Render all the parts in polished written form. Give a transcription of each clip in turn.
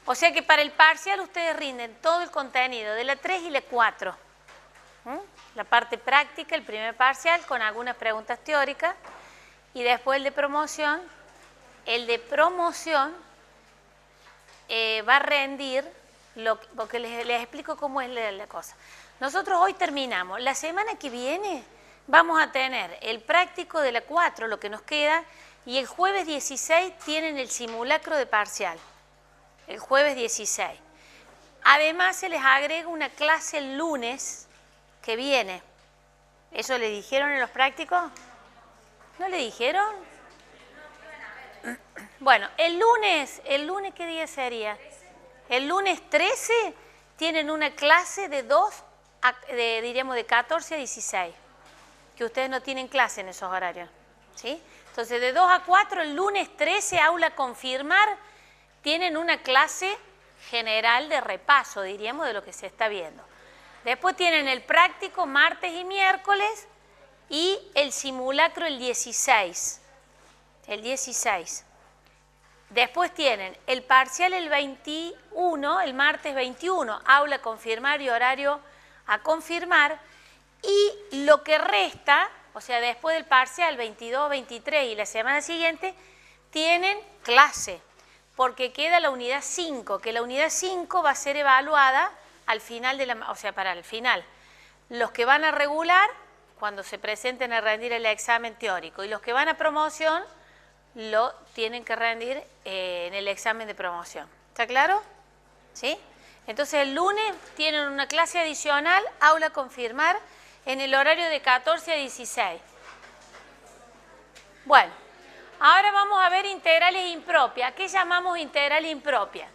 O sea que para el parcial ustedes rinden todo el contenido de la 3 y la 4. La parte práctica, el primer parcial, con algunas preguntas teóricas. Y después el de promoción. El de promoción va a rendir, porque les explico cómo es la cosa. Nosotros hoy terminamos. La semana que viene vamos a tener el práctico de la 4, lo que nos queda, y el jueves 16 tienen el simulacro de parcial. El jueves 16. Además se les agrega una clase el lunes que viene. ¿Eso le dijeron en los prácticos? ¿No le dijeron? Bueno, el lunes, ¿qué día sería? El lunes 13 tienen una clase de diríamos de 14 a 16, que ustedes no tienen clase en esos horarios, ¿sí? Entonces, de 2 a 4, el lunes 13, aula confirmar, tienen una clase general de repaso, diríamos, de lo que se está viendo. Después tienen el práctico martes y miércoles y el simulacro el 16. El 16. Después tienen el parcial el 21, el martes 21, aula a confirmar y horario a confirmar. Y lo que resta, o sea, después del parcial 22, 23 y la semana siguiente, tienen clase, porque queda la unidad 5, que la unidad 5 va a ser evaluada al final para el final. Los que van a regular, cuando se presenten a rendir el examen teórico, y los que van a promoción, lo tienen que rendir en el examen de promoción. ¿Está claro? ¿Sí? Entonces el lunes tienen una clase adicional, aula a confirmar, en el horario de 14 a 16. Bueno, ahora vamos a ver integrales impropias. ¿Qué llamamos integral impropia?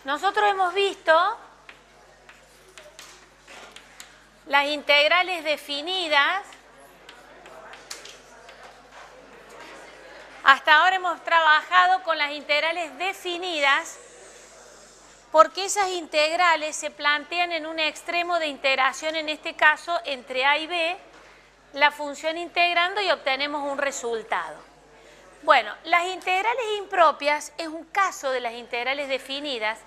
Nosotros hemos visto las integrales definidas. Hasta ahora hemos trabajado con las integrales definidas porque esas integrales se plantean en un extremo de integración, en este caso entre A y B, la función integrando y obtenemos un resultado. Bueno, las integrales impropias es un caso de las integrales definidas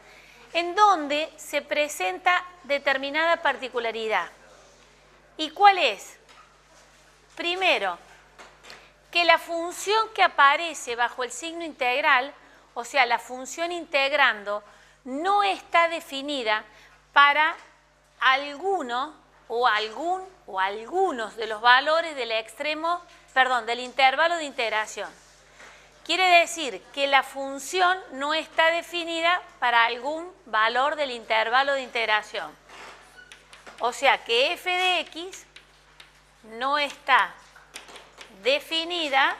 en donde se presenta determinada particularidad. ¿Y cuál es? Primero, que la función que aparece bajo el signo integral, o sea, la función integrando, no está definida para alguno o algunos de los valores del del intervalo de integración. Quiere decir que la función no está definida para algún valor del intervalo de integración. O sea que f de x no está definida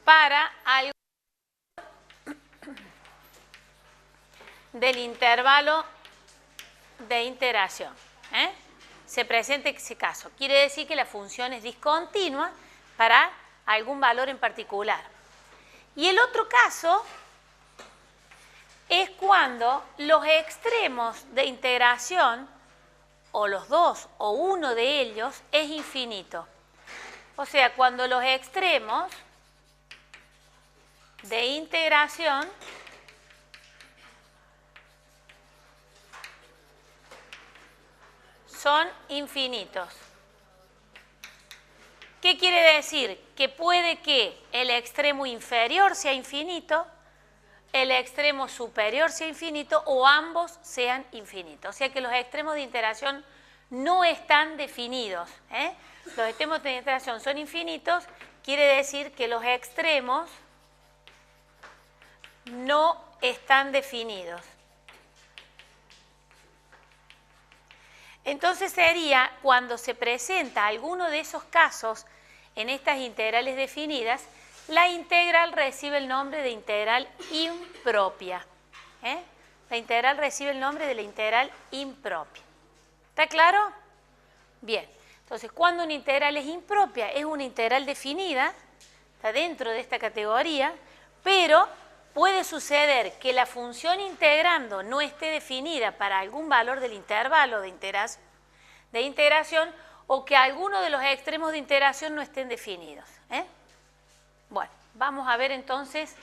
para algo del intervalo de integración. Se presenta ese caso. Quiere decir que la función es discontinua para algún valor en particular. Y el otro caso es cuando los extremos de integración, o los dos o uno de ellos, es infinito. O sea, cuando los extremos de integración son infinitos. ¿Qué quiere decir? Que puede que el extremo inferior sea infinito, el extremo superior sea infinito o ambos sean infinitos. O sea que los extremos de integración no están definidos. Los extremos de integración son infinitos, quiere decir que los extremos no están definidos. Entonces sería cuando se presenta alguno de esos casos en estas integrales definidas, la integral recibe el nombre de integral impropia. La integral recibe el nombre de la integral impropia. ¿Está claro? Bien. Entonces, cuando una integral es impropia, es una integral definida, está dentro de esta categoría, pero puede suceder que la función integrando no esté definida para algún valor del intervalo de integración o que alguno de los extremos de integración no estén definidos. Bueno, vamos a ver entonces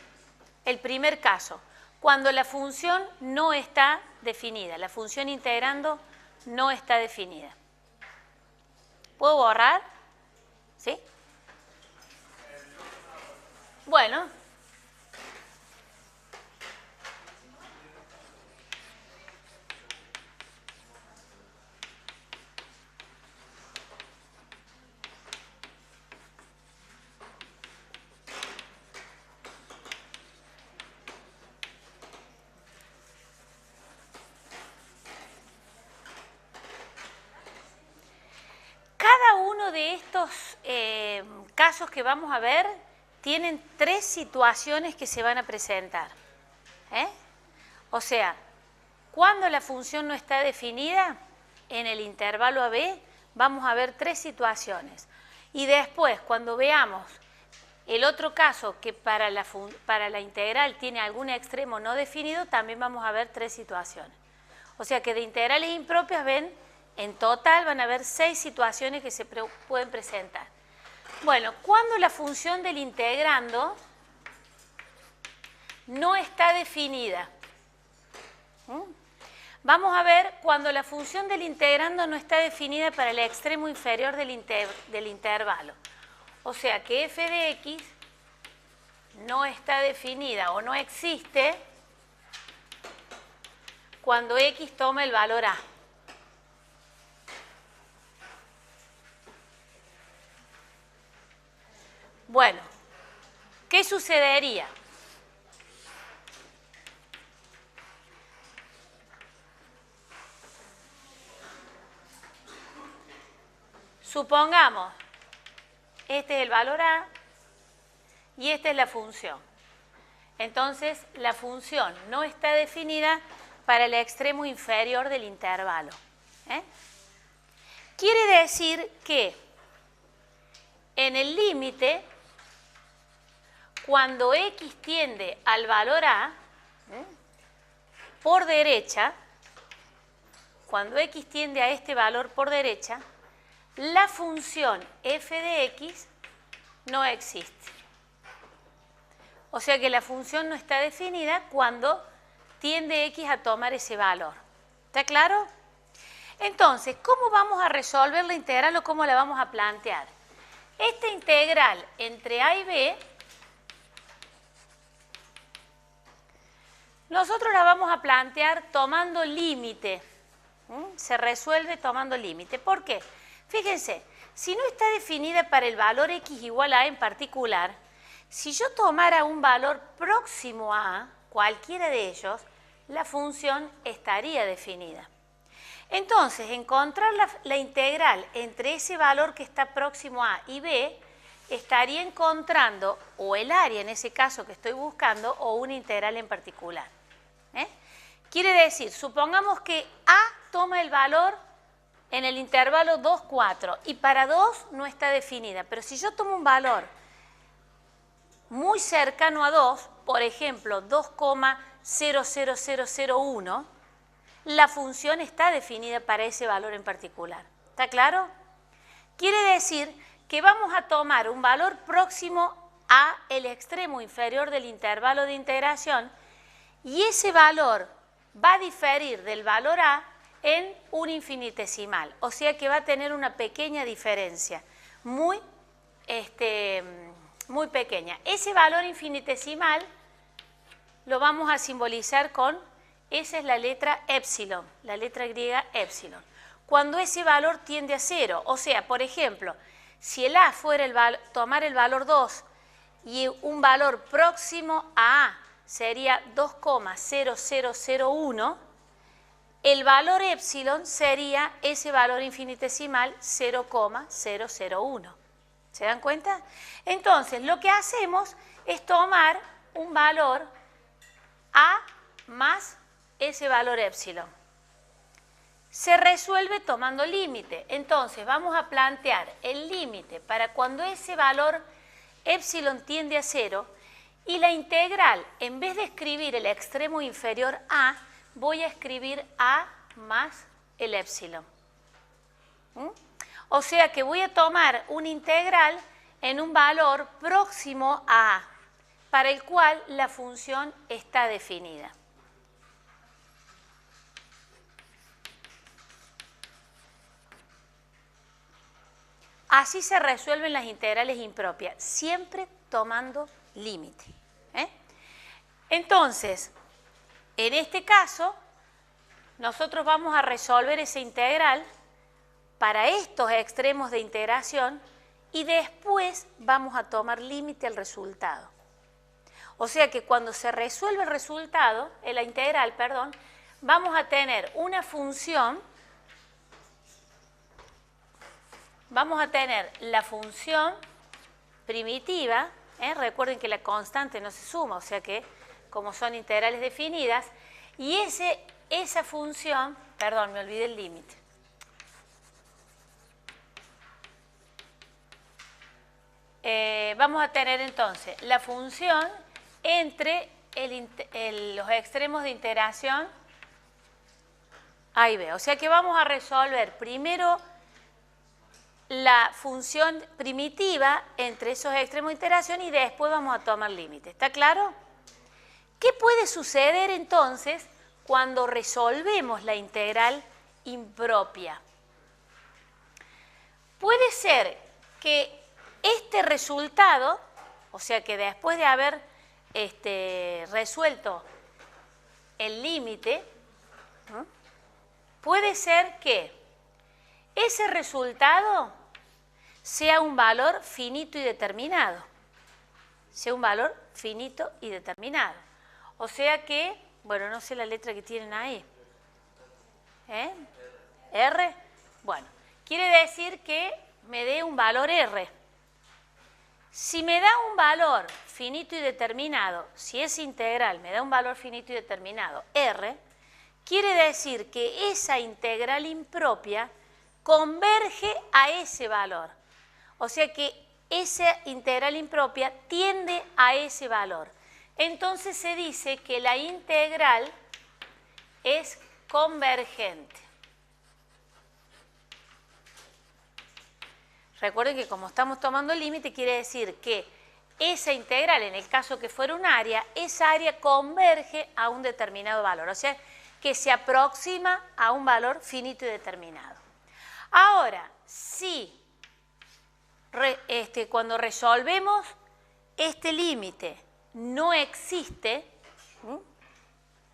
El primer caso, cuando la función no está definida, la función integrando no está definida. ¿Puedo borrar? ¿Sí? Bueno. Cada uno de estos casos que vamos a ver tienen 3 situaciones que se van a presentar. O sea, cuando la función no está definida, en el intervalo AB vamos a ver 3 situaciones. Y después, cuando veamos el otro caso que para la integral tiene algún extremo no definido, también vamos a ver 3 situaciones. O sea que de integrales impropias ven, en total van a haber 6 situaciones que se pueden presentar. Bueno, cuando la función del integrando no está definida. Vamos a ver cuando la función del integrando no está definida para el extremo inferior del intervalo. O sea que f de x no está definida o no existe cuando x toma el valor a. Bueno, ¿qué sucedería? Supongamos, este es el valor a y esta es la función. Entonces, la función no está definida para el extremo inferior del intervalo. Quiere decir que en el límite, cuando x tiende al valor a, por derecha, cuando x tiende a este valor por derecha, la función f de x no existe. O sea que la función no está definida cuando tiende x a tomar ese valor. ¿Está claro? Entonces, ¿cómo vamos a resolver la integral o cómo la vamos a plantear? Esta integral entre a y b, nosotros la vamos a plantear tomando límite. Se resuelve tomando límite. ¿Por qué? Fíjense, si no está definida para el valor x igual a en particular, si yo tomara un valor próximo a cualquiera de ellos, la función estaría definida. Entonces, encontrar la integral entre ese valor que está próximo a y b, estaría encontrando o el área en ese caso que estoy buscando o una integral en particular. Quiere decir, supongamos que a toma el valor en el intervalo 2, 4 y para 2 no está definida, pero si yo tomo un valor muy cercano a 2, por ejemplo 2,00001, la función está definida para ese valor en particular. ¿Está claro? Quiere decir que vamos a tomar un valor próximo a el extremo inferior del intervalo de integración y ese valor va a diferir del valor a en un infinitesimal, o sea que va a tener una pequeña diferencia, muy pequeña. Ese valor infinitesimal lo vamos a simbolizar con, esa es la letra epsilon, la letra griega epsilon. Cuando ese valor tiende a 0, o sea, por ejemplo, si el a fuera tomar el valor 2 y un valor próximo a a sería 2,0001, el valor epsilon sería ese valor infinitesimal 0,001. ¿Se dan cuenta? Entonces, lo que hacemos es tomar un valor a más ese valor epsilon. Se resuelve tomando límite. Entonces, vamos a plantear el límite para cuando ese valor epsilon tiende a 0 y la integral, en vez de escribir el extremo inferior a, voy a escribir a más el epsilon. O sea que voy a tomar una integral en un valor próximo a a. para el cual la función está definida. Así se resuelven las integrales impropias, siempre tomando límite. Entonces, en este caso, nosotros vamos a resolver esa integral para estos extremos de integración y después vamos a tomar límite al resultado. O sea que cuando se resuelve el resultado, la integral, perdón, vamos a tener una función, vamos a tener la función primitiva, recuerden que la constante no se suma, o sea que como son integrales definidas, y esa función, perdón, me olvidé el límite. Vamos a tener entonces la función entre los extremos de integración A y B. O sea que vamos a resolver primero la función primitiva entre esos extremos de integración y después vamos a tomar límite. ¿Está claro? ¿Qué puede suceder entonces cuando resolvemos la integral impropia? Puede ser que este resultado, o sea que después de haber resuelto el límite, puede ser que ese resultado sea un valor finito y determinado. Sea un valor finito y determinado. O sea que, bueno, no sé la letra que tienen ahí. R. Bueno, quiere decir que me dé un valor R. Si me da un valor finito y determinado, si es integral me da un valor finito y determinado, R, quiere decir que esa integral impropia converge a ese valor. O sea que esa integral impropia tiende a ese valor. Entonces se dice que la integral es convergente. Recuerden que como estamos tomando el límite, quiere decir que esa integral, en el caso que fuera un área, esa área converge a un determinado valor. O sea, que se aproxima a un valor finito y determinado. Ahora, si cuando resolvemos este límite no existe,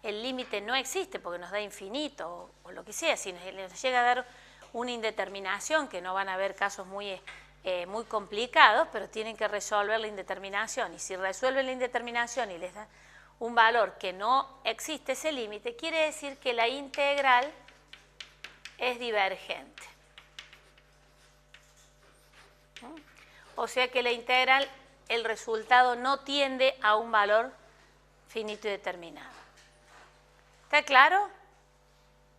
el límite no existe porque nos da infinito o lo que sea, si nos llega a dar una indeterminación, que no van a haber casos muy complicados, pero tienen que resolver la indeterminación. Y si resuelven la indeterminación y les da un valor que no existe ese límite, quiere decir que la integral es divergente. O sea que la integral, el resultado no tiende a un valor finito y determinado. ¿Está claro?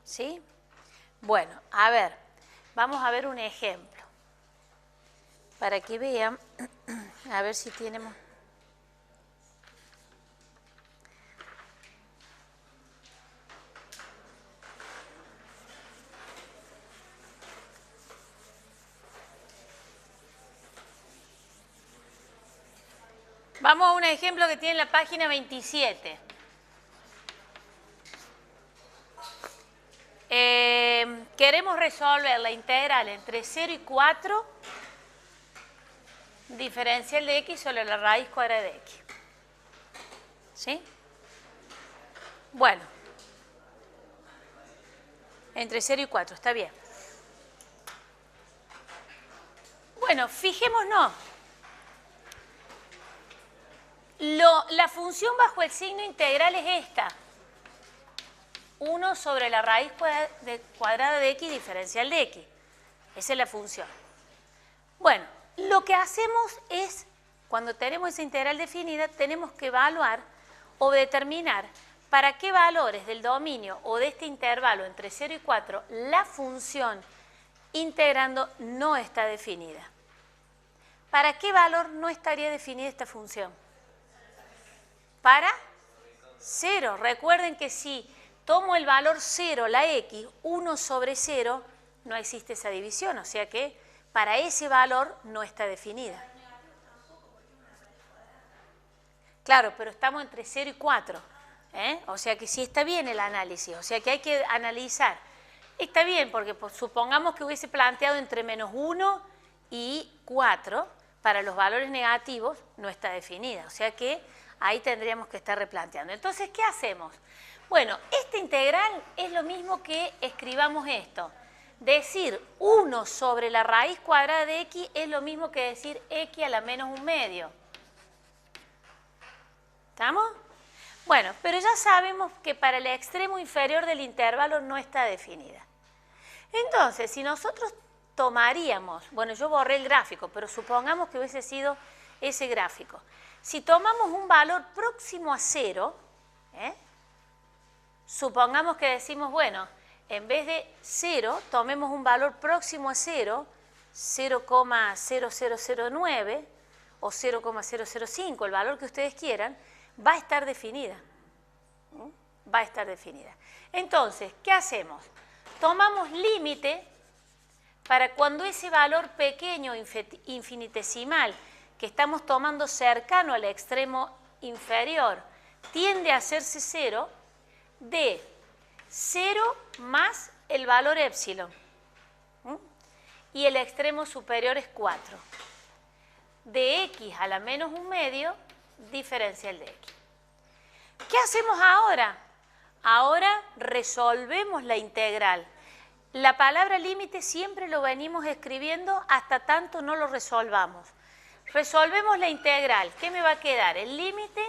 ¿Sí? Bueno, a ver, vamos a ver un ejemplo para que vean, a ver si tenemos. Vamos a un ejemplo que tiene en la página 27. Queremos resolver la integral entre 0 y 4 diferencial de x sobre la raíz cuadrada de x. ¿Sí? Bueno, entre 0 y 4, está bien. Bueno, fijémonos. La función bajo el signo integral es esta. 1 sobre la raíz cuadrada de x diferencial de x. Esa es la función. Bueno, lo que hacemos es, cuando tenemos esa integral definida, tenemos que evaluar o determinar para qué valores del dominio o de este intervalo entre 0 y 4 la función integrando no está definida. ¿Para qué valor no estaría definida esta función? Para 0. Recuerden que si tomo el valor 0, la x, 1 sobre 0, no existe esa división, o sea que para ese valor no está definida. Claro, pero estamos entre 0 y 4. O sea que sí está bien el análisis, o sea que hay que analizar. Está bien, porque pues, supongamos que hubiese planteado entre -1 y 4, para los valores negativos no está definida, o sea que ahí tendríamos que estar replanteando. Entonces, ¿qué hacemos? Bueno, esta integral es lo mismo que escribamos esto. Decir 1 sobre la raíz cuadrada de x es lo mismo que decir x a la menos 1/2. ¿Estamos? Bueno, pero ya sabemos que para el extremo inferior del intervalo no está definida. Entonces, si nosotros tomaríamos, bueno, yo borré el gráfico, pero supongamos que hubiese sido ese gráfico. Si tomamos un valor próximo a 0, supongamos que decimos, bueno, en vez de 0, tomemos un valor próximo a 0, 0,0009 o 0,005, el valor que ustedes quieran, va a estar definida. Va a estar definida. Entonces, ¿qué hacemos? Tomamos límite para cuando ese valor pequeño, infinitesimal, que estamos tomando cercano al extremo inferior, tiende a hacerse 0, de 0 más el valor epsilon. Y el extremo superior es 4. De x a la menos 1/2, diferencial de x. ¿Qué hacemos ahora? Ahora resolvemos la integral. La palabra límite siempre lo venimos escribiendo hasta tanto no lo resolvamos. Resolvemos la integral. ¿Qué me va a quedar? El límite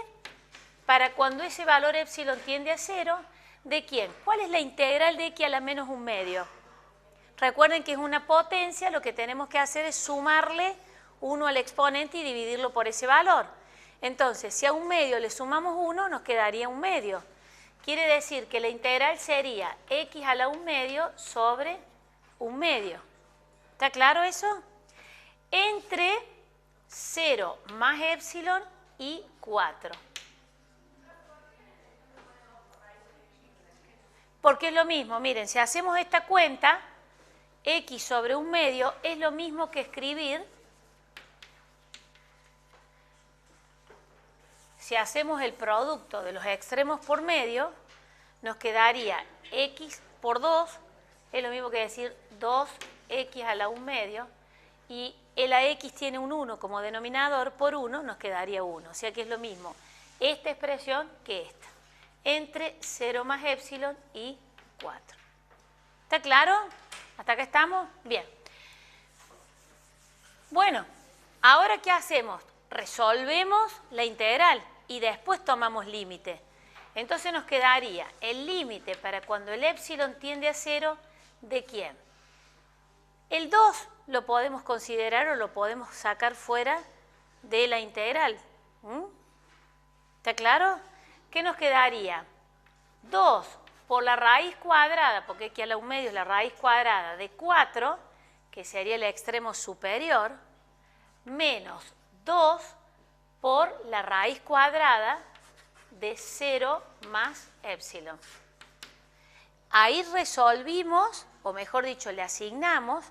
para cuando ese valor epsilon tiende a 0, ¿de quién? ¿Cuál es la integral de x a la menos 1/2? Recuerden que es una potencia, lo que tenemos que hacer es sumarle 1 al exponente y dividirlo por ese valor. Entonces, si a 1/2 le sumamos 1, nos quedaría 1/2. Quiere decir que la integral sería x a la 1/2 sobre 1/2. ¿Está claro eso? Entre 0 más epsilon y 4. Porque es lo mismo, miren, si hacemos esta cuenta, x sobre 1/2 es lo mismo que escribir, si hacemos el producto de los extremos por medio, nos quedaría x por 2, es lo mismo que decir 2x a la 1/2, y la x tiene un 1 como denominador, por 1 nos quedaría 1, o sea que es lo mismo esta expresión que esta, entre 0 más epsilon y 4. ¿Está claro? ¿Hasta acá estamos? Bien. Bueno, ahora ¿qué hacemos? Resolvemos la integral y después tomamos límite. Entonces nos quedaría el límite para cuando el epsilon tiende a 0, ¿de quién? El 2 lo podemos considerar o lo podemos sacar fuera de la integral. ¿Está claro? ¿Qué nos quedaría? 2 por la raíz cuadrada, porque aquí a la 1/2 es la raíz cuadrada de 4, que sería el extremo superior, menos 2 por la raíz cuadrada de 0 más epsilon. Ahí resolvimos, o mejor dicho, le asignamos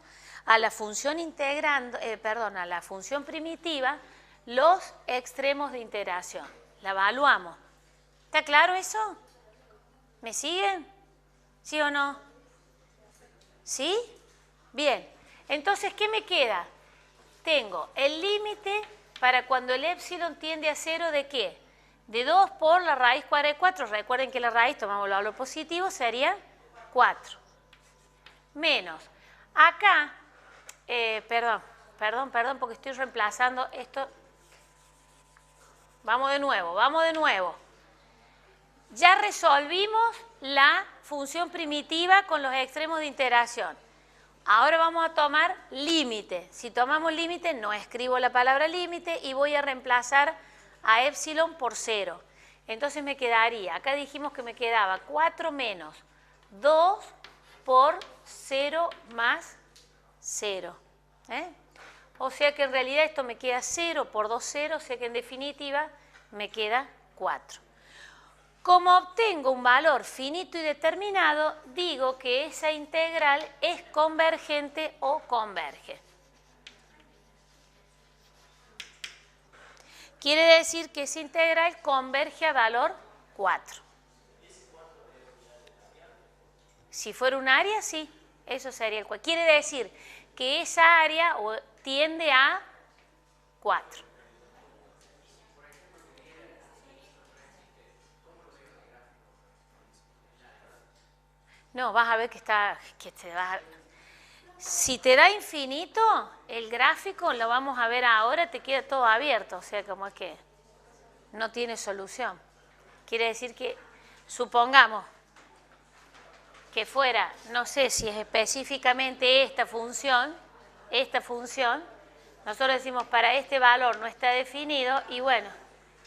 a la función integrando, a la función primitiva los extremos de integración. La evaluamos. ¿Está claro eso? ¿Me siguen? ¿Sí o no? ¿Sí? Bien. Entonces, ¿qué me queda? Tengo el límite para cuando el epsilon tiende a 0, ¿de qué? De 2 por la raíz cuadrada de 4. Recuerden que la raíz, tomamos el valor positivo, sería 4. Menos. Acá, perdón, porque estoy reemplazando esto. Vamos de nuevo. Ya resolvimos la función primitiva con los extremos de integración. Ahora vamos a tomar límite. Si tomamos límite, no escribo la palabra límite y voy a reemplazar a epsilon por 0. Entonces me quedaría, acá dijimos que me quedaba 4 menos 2 por 0 más 0. O sea que en realidad esto me queda 0 por 2, 0, o sea que en definitiva me queda 4. Como obtengo un valor finito y determinado, digo que esa integral es convergente o converge. quiere decir que esa integral converge a valor 4. Si fuera un área, sí, eso sería el 4. Quiere decir que esa área tiende a 4. No, vas a ver que si te da infinito, el gráfico, lo vamos a ver ahora, te queda todo abierto, o sea, como es que no tiene solución. Quiere decir que, supongamos que fuera, no sé si es específicamente esta función, nosotros decimos para este valor no está definido y bueno,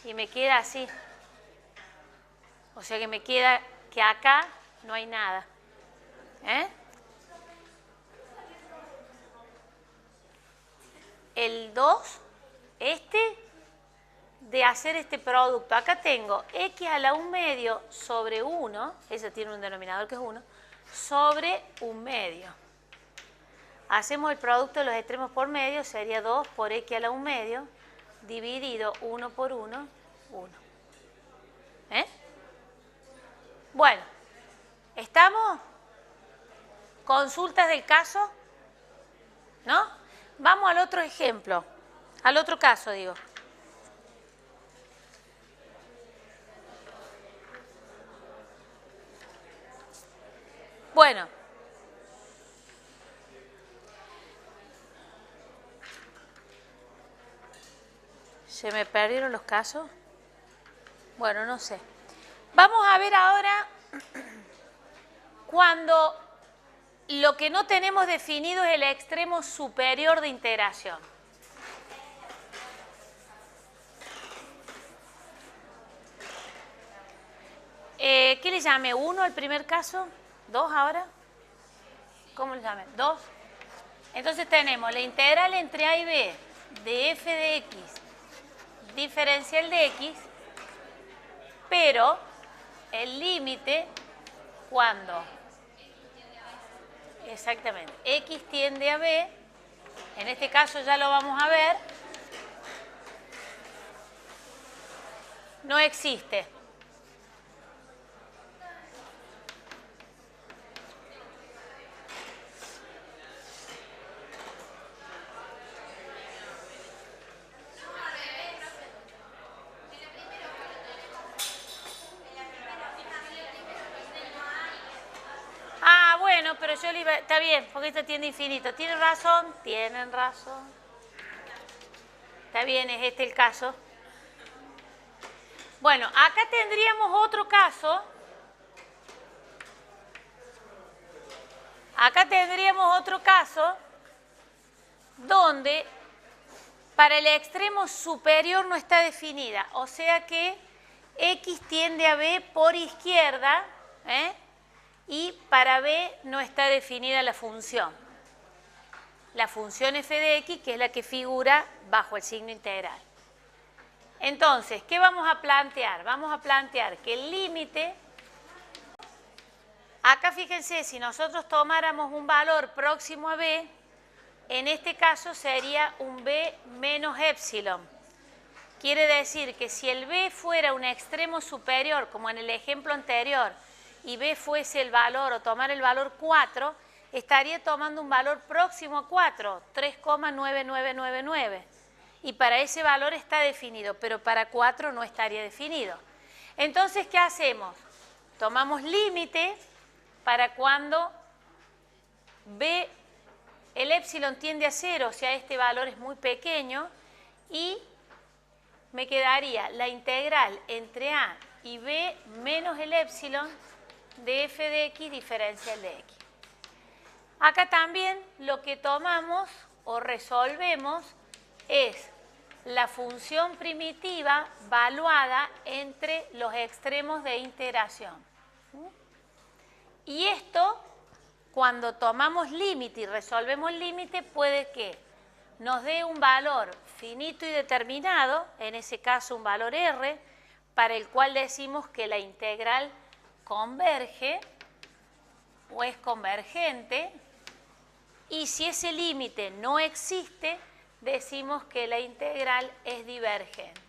y me queda así. O sea que me queda que acá no hay nada. El 2, de hacer este producto. Acá tengo x a la 1 medio sobre 1, ese tiene un denominador que es 1, sobre 1 medio. Hacemos el producto de los extremos por medio, sería 2 por x a la 1 medio, dividido 1 por 1, 1. Bueno, ¿estamos? ¿Consultas del caso? ¿No? Vamos al otro ejemplo, al otro caso, digo. Bueno. ¿Se me perdieron los casos? Bueno, no sé. Vamos a ver ahora cuando lo que no tenemos definido es el extremo superior de integración. ¿Qué le llamé? ¿1 al primer caso? ¿2 ahora? ¿Cómo le llamé? ¿2? Entonces tenemos la integral entre a y b de f de x diferencial de x, pero el límite cuando exactamente x tiende a b, en este caso ya lo vamos a ver, no existe. Pero yo le iba, está bien, porque esta tiende a infinito. ¿Tienen razón? Tienen razón. Está bien, es este el caso. Bueno, acá tendríamos otro caso. Acá tendríamos otro caso donde para el extremo superior no está definida. O sea que x tiende a b por izquierda, y para b no está definida la función f de x, que es la que figura bajo el signo integral. Entonces, ¿qué vamos a plantear? Vamos a plantear que el límite, acá fíjense, si nosotros tomáramos un valor próximo a b, en este caso sería un b menos épsilon. Quiere decir que si el b fuera un extremo superior, como en el ejemplo anterior, y b fuese el valor, o tomar el valor 4, estaría tomando un valor próximo a 4, 3,9999. Y para ese valor está definido, pero para 4 no estaría definido. Entonces, ¿qué hacemos? Tomamos límite para cuando b, el épsilon tiende a 0, o sea, este valor es muy pequeño, y me quedaría la integral entre a y b menos el épsilon de f de x diferencial de x. Acá también lo que tomamos o resolvemos es la función primitiva valuada entre los extremos de integración. Y esto, cuando tomamos límite y resolvemos límite, puede que nos dé un valor finito y determinado, en ese caso un valor r, para el cual decimos que la integral converge o es convergente, y si ese límite no existe, decimos que la integral es divergente.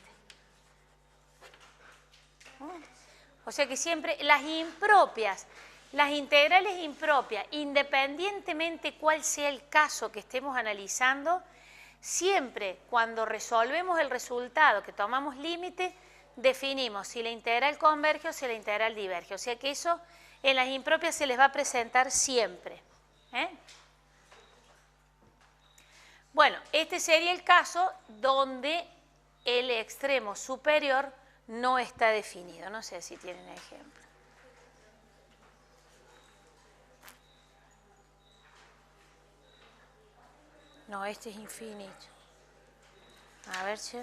O sea que siempre las impropias, las integrales impropias, independientemente cuál sea el caso que estemos analizando, siempre cuando resolvemos el resultado, que tomamos límite, definimos si la integral converge o si la integral diverge. O sea que eso en las impropias se les va a presentar siempre. Bueno, este sería el caso donde el extremo superior no está definido. No sé si tienen ejemplo. No, este es infinito. A ver si...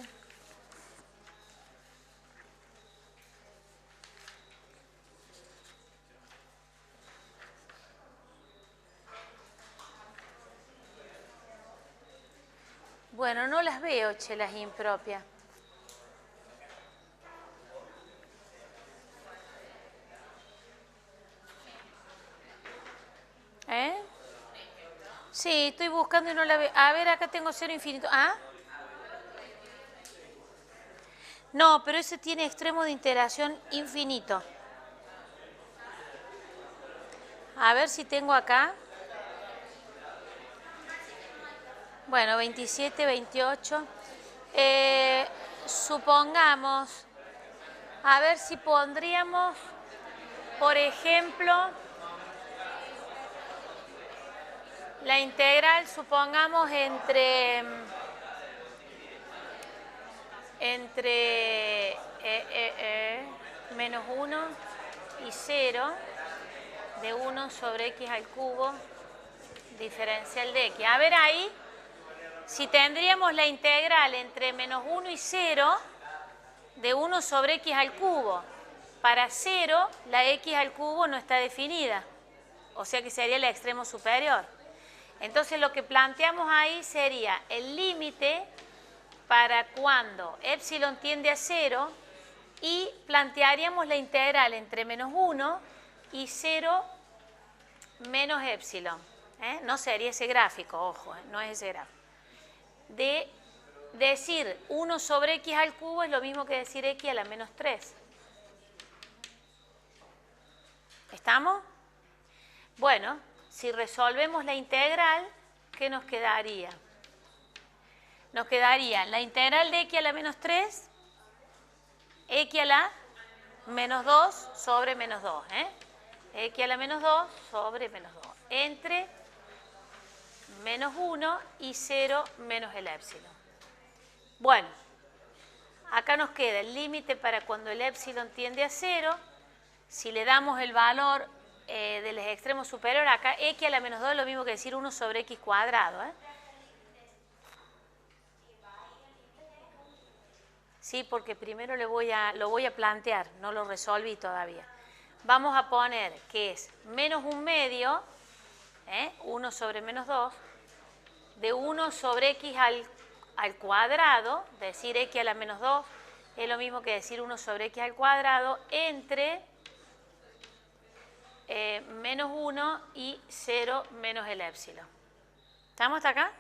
Bueno, no las veo, che, las impropias. Sí, estoy buscando y no la veo. A ver, acá tengo cero infinito. ¿Ah? No, pero ese tiene extremo de integración infinito. A ver si tengo acá. Bueno, 27, 28. Supongamos, a ver si pondríamos, por ejemplo, la integral, supongamos, entre menos 1 y 0 de 1 sobre x al cubo diferencial de x. A ver ahí, si tendríamos la integral entre menos 1 y 0 de 1 sobre x al cubo. Para 0, la x al cubo no está definida, o sea que sería el extremo superior. Entonces lo que planteamos ahí sería el límite para cuando epsilon tiende a 0 y plantearíamos la integral entre menos 1 y 0 menos epsilon. No sería ese gráfico, ojo, no es ese gráfico. De decir 1 sobre x al cubo es lo mismo que decir x a la menos 3. ¿Estamos? Bueno, si resolvemos la integral, ¿qué nos quedaría? Nos quedaría la integral de x a la menos 3, x a la menos 2 sobre menos 2. X a la menos 2 sobre menos 2. Entre menos 1 y 0 menos el epsilon. Bueno, acá nos queda el límite para cuando el epsilon tiende a 0. Si le damos el valor del extremo superior, acá x a la menos 2 es lo mismo que decir 1 sobre x cuadrado. Sí, porque primero lo voy a plantear, no lo resolví todavía. Vamos a poner que es menos 1/2, 1 sobre menos 2, de 1 sobre x al cuadrado, decir x a la menos 2, es lo mismo que decir 1 sobre x al cuadrado, entre menos 1 y 0 menos el epsilon. ¿Estamos hasta acá?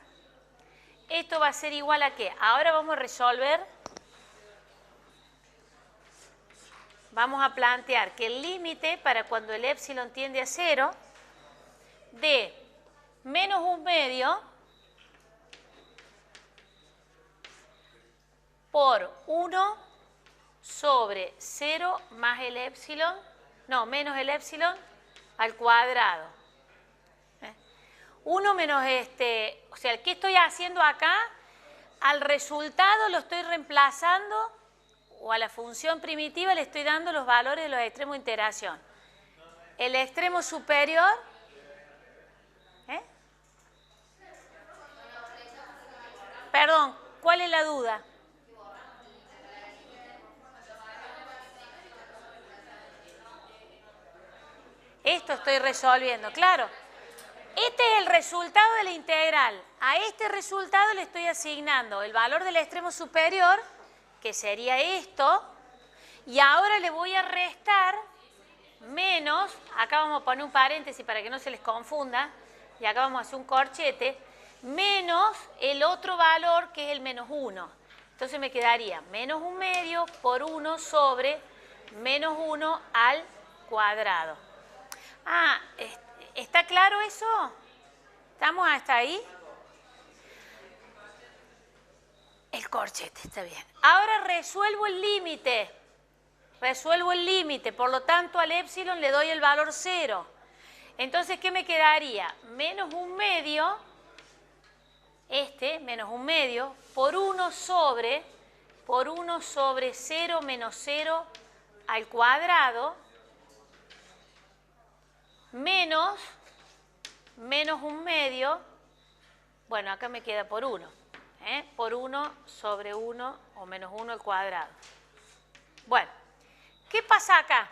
Esto va a ser igual a ¿qué? Ahora vamos a resolver, vamos a plantear que el límite para cuando el epsilon tiende a 0 de menos 1/2 por 1 sobre 0 más el epsilon, no, menos el epsilon al cuadrado. 1 menos o sea, ¿qué estoy haciendo acá? Al resultado lo estoy reemplazando, o a la función primitiva le estoy dando los valores de los extremos de integración. El extremo superior, perdón, ¿cuál es la duda? Esto estoy resolviendo, claro. Este es el resultado de la integral. A este resultado le estoy asignando el valor del extremo superior, que sería esto, y ahora le voy a restar menos, acá vamos a poner un paréntesis para que no se les confunda, y acá vamos a hacer un corchete, menos el otro valor que es el menos 1. Entonces me quedaría menos 1/2 por 1 sobre menos 1 al cuadrado. Ah, ¿está claro eso? ¿Estamos hasta ahí? El corchete, está bien. Ahora resuelvo el límite. Resuelvo el límite, por lo tanto al épsilon le doy el valor 0. Entonces, ¿qué me quedaría? Menos 1/2, menos 1/2, por 1 sobre 0 menos 0 al cuadrado, menos 1/2, bueno, acá me queda por 1, por 1 sobre 1 o menos 1 al cuadrado. Bueno, ¿qué pasa acá?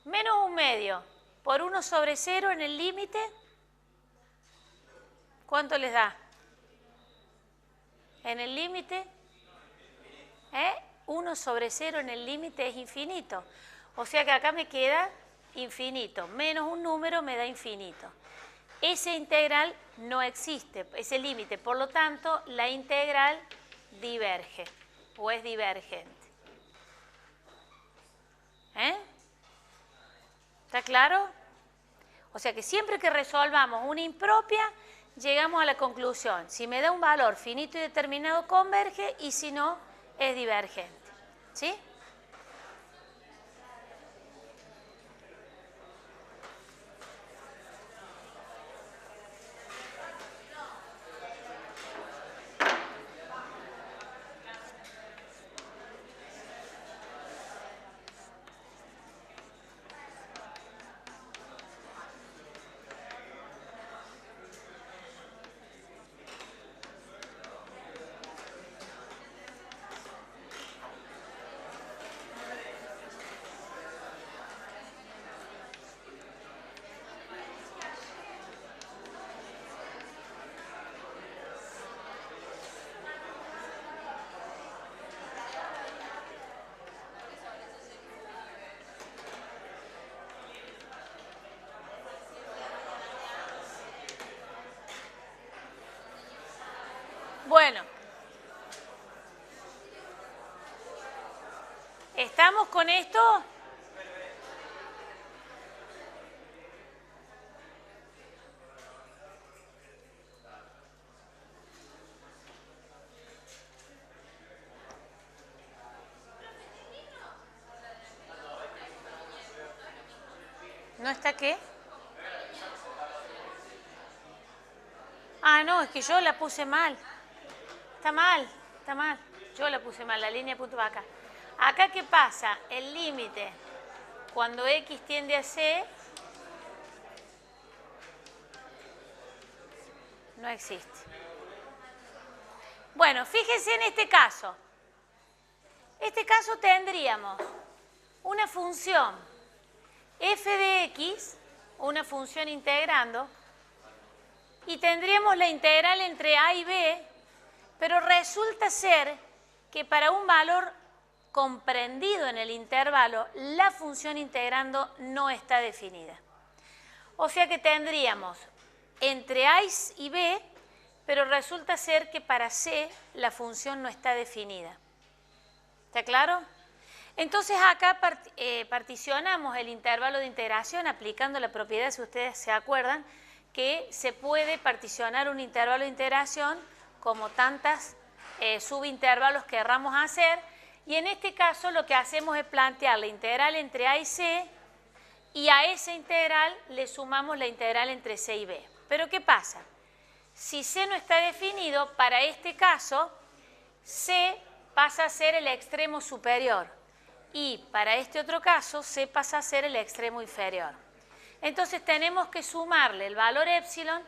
Menos 1/2 por 1 sobre 0 en el límite, ¿cuánto les da? En el límite, 1 sobre 0 en el límite es infinito. O sea que acá me queda infinito. Menos un número me da infinito. Ese integral no existe, ese límite. Por lo tanto, la integral diverge o es divergente. ¿Está claro? O sea que siempre que resolvamos una impropia, llegamos a la conclusión. Si me da un valor finito y determinado, converge, y si no, es divergente. ¿Sí? Bueno, ¿estamos con esto? ¿No está qué? Ah, no, es que yo la puse mal. Está mal, está mal. Yo la puse mal, la línea punto va acá. Acá, ¿qué pasa? El límite, cuando x tiende a c, no existe. Bueno, fíjense en este caso. Este caso tendríamos una función f de x, una función integrando, y tendríamos la integral entre a y b, pero resulta ser que para un valor comprendido en el intervalo, la función integrando no está definida. O sea que tendríamos entre a y b, pero resulta ser que para c la función no está definida. ¿Está claro? Entonces acá particionamos el intervalo de integración aplicando la propiedad, si ustedes se acuerdan, que se puede particionar un intervalo de integración como tantas subintervalos querramos hacer, y en este caso lo que hacemos es plantear la integral entre a y c, y a esa integral le sumamos la integral entre c y b. Pero ¿qué pasa? Si c no está definido, para este caso c pasa a ser el extremo superior, y para este otro caso c pasa a ser el extremo inferior. Entonces tenemos que sumarle el valor épsilon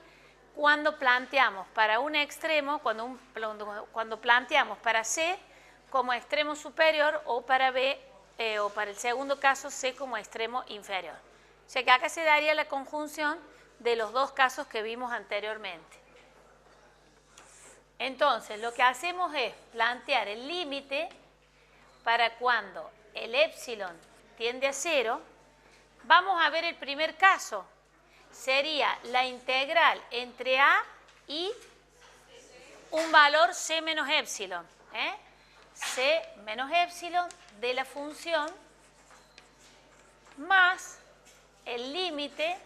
cuando planteamos para un extremo, cuando planteamos para c como extremo superior, o para b, o para el segundo caso c como extremo inferior. O sea que acá se daría la conjunción de los dos casos que vimos anteriormente. Entonces lo que hacemos es plantear el límite para cuando el épsilon tiende a 0. Vamos a ver el primer caso. Sería la integral entre a y un valor c menos épsilon. C menos épsilon de la función más el límite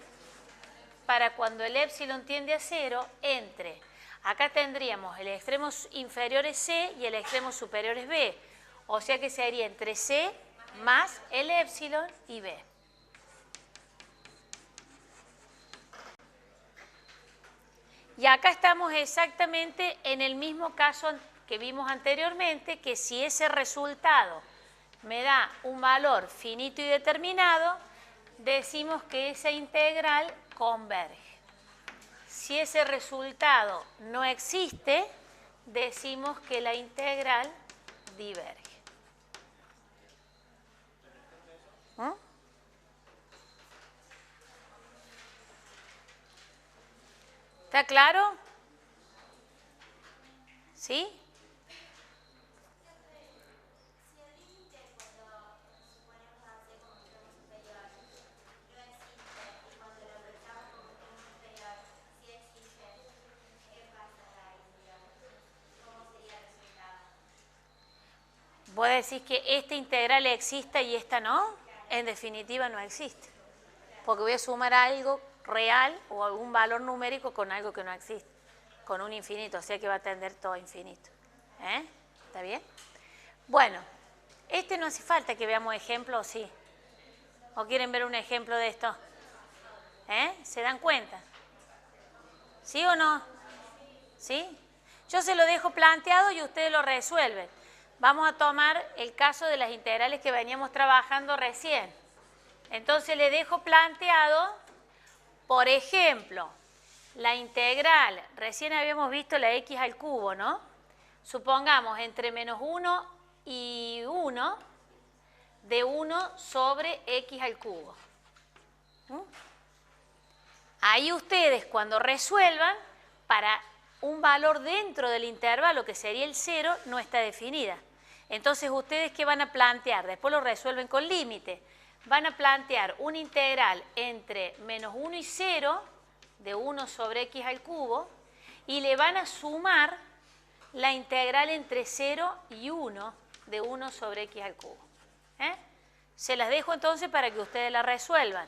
para cuando el épsilon tiende a 0 entre, acá tendríamos el extremo inferior es C y el extremo superior es B, o sea que sería entre C más el épsilon y B. Y acá estamos exactamente en el mismo caso que vimos anteriormente, que si ese resultado me da un valor finito y determinado, decimos que esa integral converge. Si ese resultado no existe, decimos que la integral diverge. ¿Mm? ¿Está claro? ¿Sí? ¿Vos decís que esta integral exista y esta no? En definitiva no existe. Porque voy a sumar algo real o algún valor numérico con algo que no existe, con un infinito, o sea que va a tender todo a infinito. ¿Está bien? Bueno, este no hace falta que veamos ejemplos, ¿sí? ¿O quieren ver un ejemplo de esto? ¿Se dan cuenta? ¿Sí o no? ¿Sí? Yo se lo dejo planteado y ustedes lo resuelven. Vamos a tomar el caso de las integrales que veníamos trabajando recién. Entonces le dejo planteado, por ejemplo, la integral, recién habíamos visto la x al cubo, ¿no? Supongamos entre menos 1 y 1 de 1 sobre x al cubo. Ahí ustedes cuando resuelvan, para un valor dentro del intervalo que sería el 0, no está definida. Entonces, ¿ustedes qué van a plantear? Después lo resuelven con límite. Van a plantear una integral entre menos 1 y 0 de 1 sobre x al cubo y le van a sumar la integral entre 0 y 1 de 1 sobre x al cubo. Se las dejo entonces para que ustedes la resuelvan.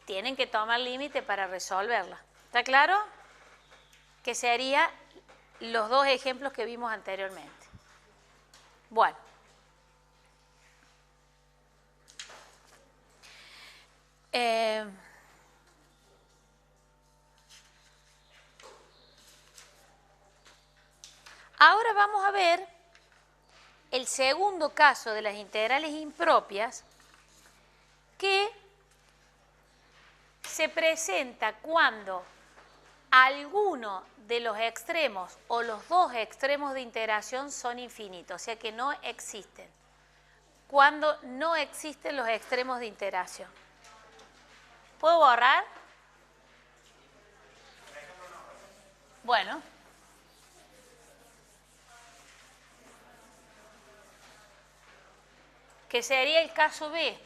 Tienen que tomar límite para resolverla. ¿Está claro? Que serían los dos ejemplos que vimos anteriormente. Bueno. Ahora vamos a ver el segundo caso de las integrales impropias que se presenta cuando alguno de los extremos o los dos extremos de integración son infinitos, o sea que no existen. Cuando no existen los extremos de integración. ¿Puedo borrar? Bueno. Que sería el caso B.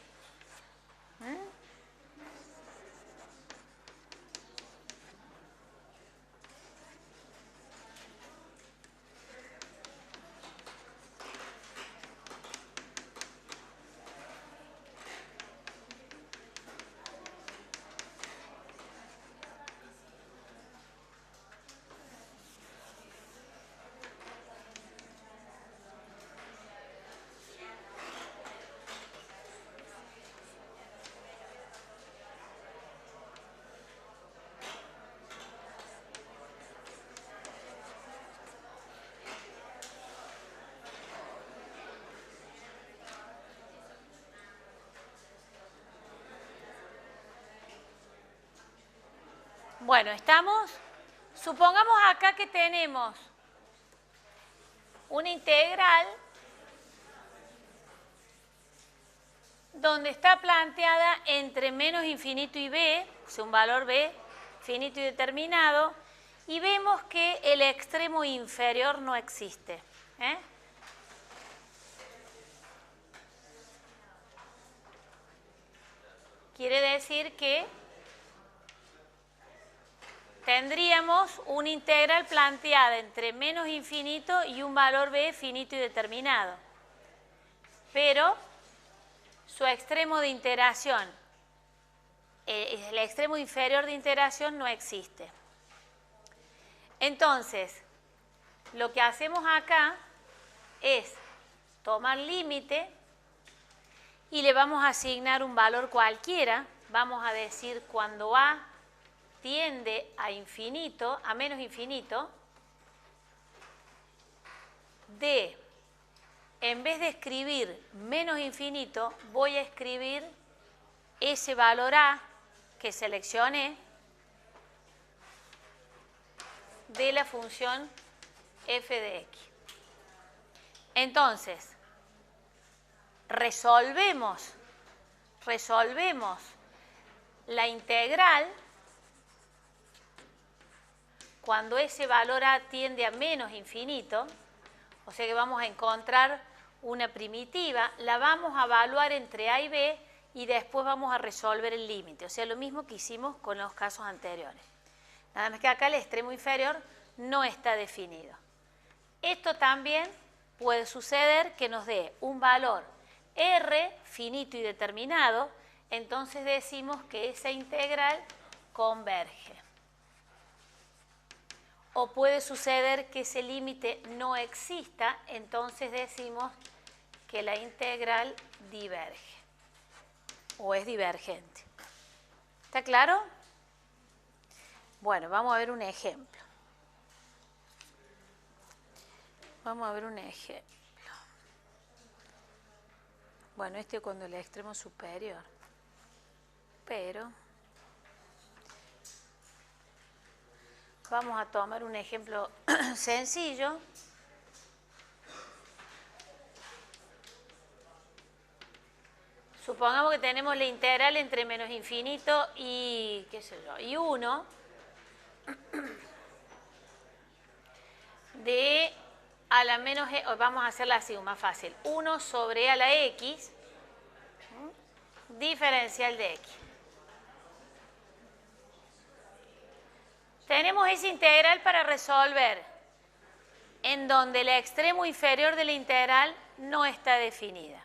Bueno, estamos, supongamos acá que tenemos una integral donde está planteada entre menos infinito y b, o sea, un valor b, finito y determinado, y vemos que el extremo inferior no existe. Quiere decir que tendríamos una integral planteada entre menos infinito y un valor b finito y determinado. Pero su extremo de integración el extremo inferior de integración no existe. Entonces, lo que hacemos acá es tomar límite y le vamos a asignar un valor cualquiera. Vamos a decir cuando a tiende a infinito, a menos infinito, d, en vez de escribir menos infinito, voy a escribir ese valor a que seleccioné de la función f de x. Entonces, resolvemos la integral cuando ese valor a tiende a menos infinito, o sea que vamos a encontrar una primitiva, la vamos a evaluar entre a y b y después vamos a resolver el límite, o sea, lo mismo que hicimos con los casos anteriores. Nada más que acá el extremo inferior no está definido. Esto también puede suceder que nos dé un valor r finito y determinado, entonces decimos que esa integral converge. O puede suceder que ese límite no exista, entonces decimos que la integral diverge o es divergente. ¿Está claro? Bueno, vamos a ver un ejemplo. Vamos a ver un ejemplo. Bueno, este cuando el extremo superior. Pero vamos a tomar un ejemplo sencillo. Supongamos que tenemos la integral entre menos infinito y, qué sé yo, y 1 de a la menos, vamos a hacerla así, más fácil, 1 sobre a la x, diferencial de x. Tenemos esa integral para resolver, en donde el extremo inferior de la integral no está definida.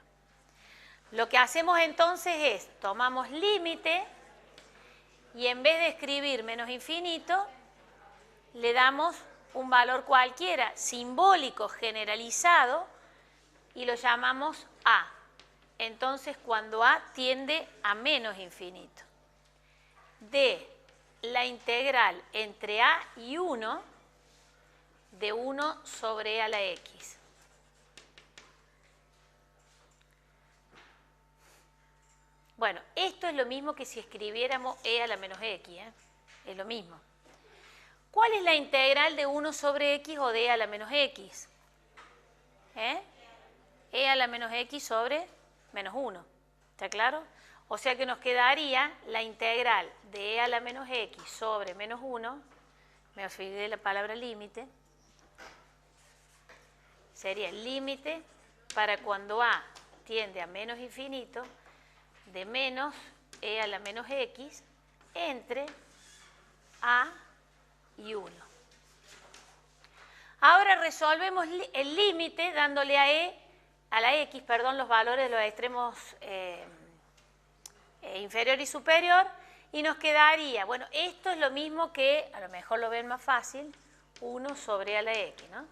Lo que hacemos entonces es, tomamos límite y en vez de escribir menos infinito, le damos un valor cualquiera, simbólico, generalizado, y lo llamamos a. Entonces, cuando a tiende a menos infinito, de la integral entre a y 1 de 1 sobre e a la x. Bueno, esto es lo mismo que si escribiéramos e a la menos x, es lo mismo. ¿Cuál es la integral de 1 sobre x o de e a la menos x? E a la menos x sobre menos 1, ¿está claro? O sea que nos quedaría la integral de e a la menos x sobre menos 1, me olvidé la palabra límite, sería el límite para cuando a tiende a menos infinito, de menos e a la menos x entre a y 1. Ahora resolvemos el límite dándole a la x, los valores de los extremos inferior y superior, y nos quedaría, bueno, esto es lo mismo que, a lo mejor lo ven más fácil, 1 sobre a la x, ¿no?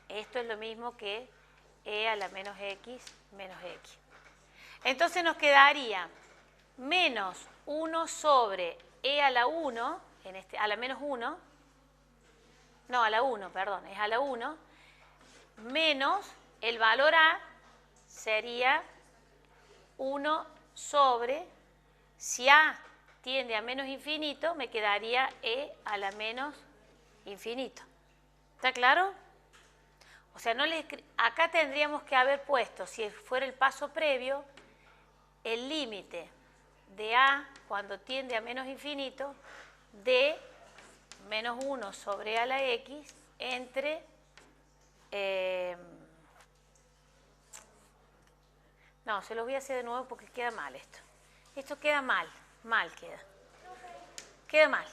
Esto es lo mismo que e a la menos x menos x. Entonces nos quedaría menos 1 sobre e a la 1, a la menos 1, no, a la 1, perdón, es a la 1, menos el valor a sería 1 sobre, si a tiende a menos infinito, me quedaría e a la menos infinito. ¿Está claro? O sea, acá tendríamos que haber puesto, si fuera el paso previo, el límite de a cuando tiende a menos infinito de menos 1 sobre a la x entre no, se lo voy a hacer de nuevo porque queda mal esto. Esto queda mal, queda. Queda mal.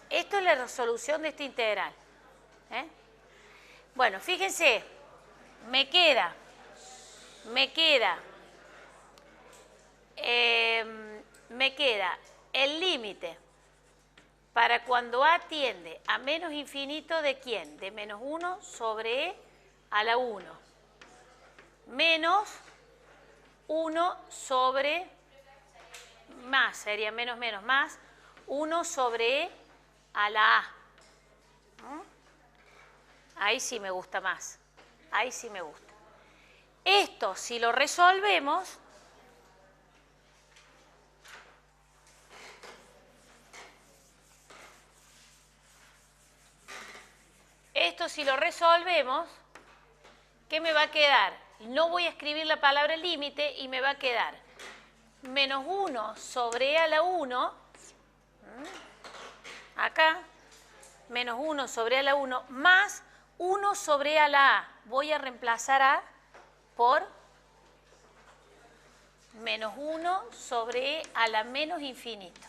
Esto es la resolución de esta integral. Bueno, fíjense, me queda el límite para cuando A tiende a menos infinito ¿de quién? De menos 1 sobre E a la 1. Menos 1 sobre más, sería menos menos más 1 sobre E a la A. Ahí sí me gusta más. Ahí sí me gusta. Esto, si lo resolvemos, ¿qué me va a quedar? No voy a escribir la palabra límite y me va a quedar menos 1 sobre E a la 1, acá, menos 1 sobre E a la 1, más 1 sobre E a la A. Voy a reemplazar A por menos 1 sobre E a la menos infinito.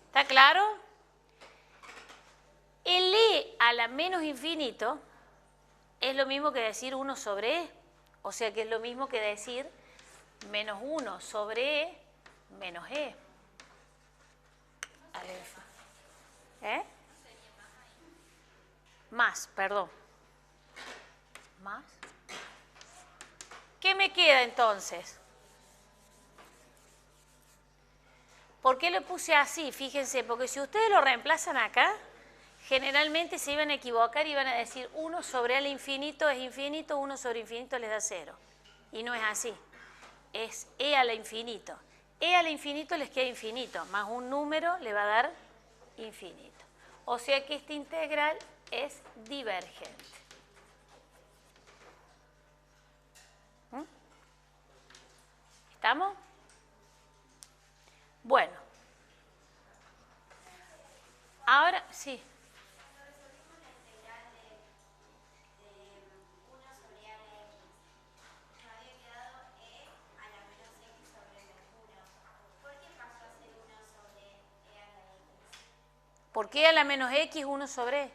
¿Está claro? El E a la menos infinito es lo mismo que decir 1 sobre E. O sea que es lo mismo que decir menos 1 sobre E menos E. ¿Eh? Más, perdón. Más. ¿Qué me queda entonces? ¿Por qué lo puse así? Fíjense, porque si ustedes lo reemplazan acá, generalmente se iban a equivocar y iban a decir 1 sobre al infinito es infinito, 1 sobre infinito les da 0. Y no es así. Es E a la infinito. E a la infinito les queda infinito, más un número le va a dar infinito. O sea que esta integral es divergente. ¿Estamos? Bueno. Ahora, sí. ¿Por qué a la menos x 1 sobre e?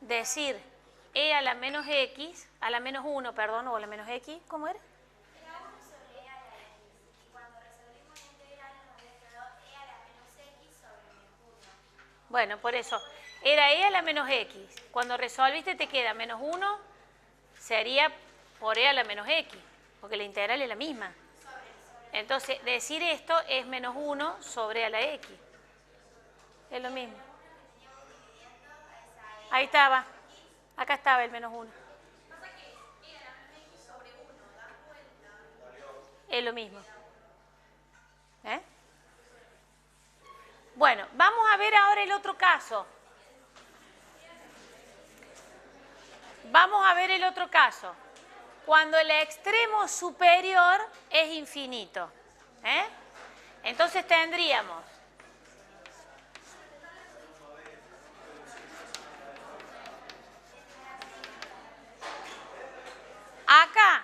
Decir e a la menos x, a la menos 1, perdón, o a la menos x, ¿cómo era? Era 1 sobre e a la x. Y cuando resolvimos la integral nos había quedado e a la menos x sobre menos 1. Bueno, por eso, era e a la menos x. Cuando resolviste te queda menos 1, sería por e a la menos x, porque la integral es la misma. Entonces, decir esto es menos 1 sobre e a la x. Es lo mismo. Ahí estaba. Acá estaba el menos 1. Es lo mismo. ¿Eh? Bueno, vamos a ver ahora el otro caso. Vamos a ver el otro caso. Cuando el extremo superior es infinito. ¿Eh? Entonces tendríamos acá,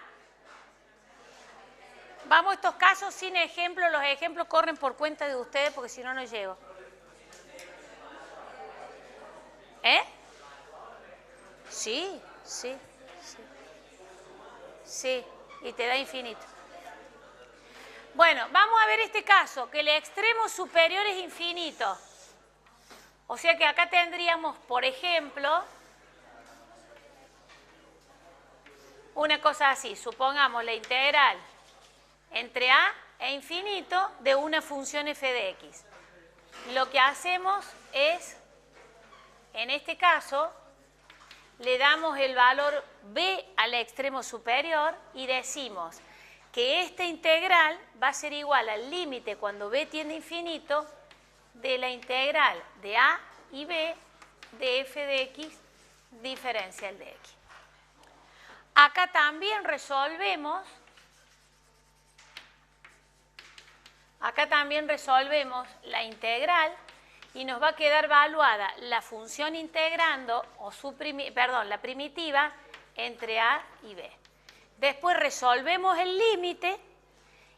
vamos a estos casos sin ejemplo, los ejemplos corren por cuenta de ustedes porque si no, no llego. ¿Eh? Sí, sí, sí. Sí, y te da infinito. Bueno, vamos a ver este caso, que el extremo superior es infinito. O sea que acá tendríamos, por ejemplo, una cosa así, supongamos la integral entre a e infinito de una función f de x. Lo que hacemos es, en este caso, le damos el valor b al extremo superior y decimos que esta integral va a ser igual al límite cuando b tiende a infinito de la integral de a y b de f de x diferencial de x. Acá también resolvemos la integral y nos va a quedar evaluada la función integrando, la primitiva entre a y b. Después resolvemos el límite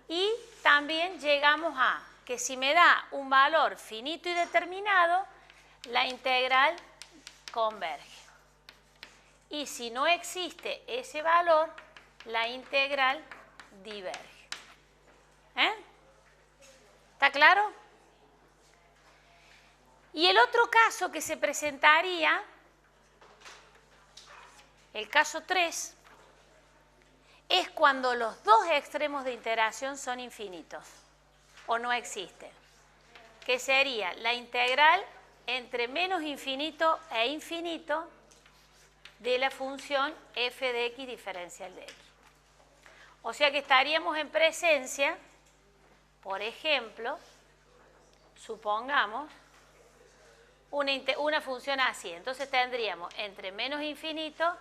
y también llegamos a que si me da un valor finito y determinado, la integral converge. Y si no existe ese valor, la integral diverge. ¿Está claro? Y el otro caso que se presentaría, el caso 3, es cuando los dos extremos de interacción son infinitos o no existen, que sería la integral entre menos infinito e infinito de la función f de x diferencial de x. O sea que estaríamos en presencia, por ejemplo, supongamos, una función así. Entonces tendríamos entre menos infinito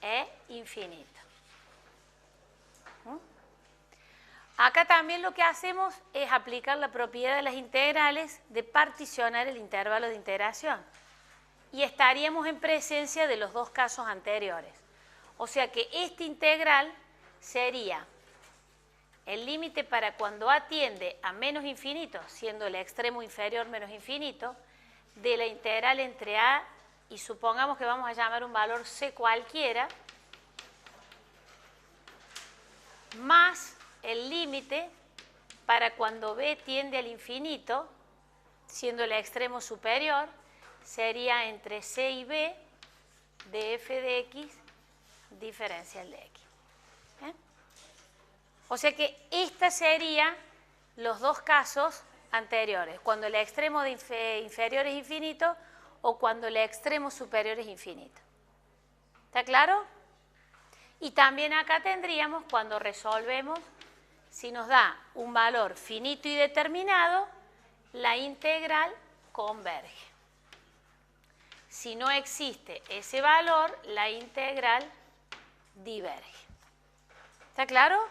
e infinito. Acá también lo que hacemos es aplicar la propiedad de las integrales de particionar el intervalo de integración. Y estaríamos en presencia de los dos casos anteriores. O sea que esta integral sería el límite para cuando a tiende a menos infinito, siendo el extremo inferior menos infinito, de la integral entre a y supongamos que vamos a llamar un valor c cualquiera, más el límite para cuando b tiende al infinito, siendo el extremo superior, sería entre c y b de f de x diferencial de x. O sea que estos serían los dos casos anteriores, cuando el extremo de inferior es infinito o cuando el extremo superior es infinito. ¿Está claro? Y también acá tendríamos, cuando resolvemos, si nos da un valor finito y determinado, la integral converge. Si no existe ese valor, la integral diverge. ¿Está claro?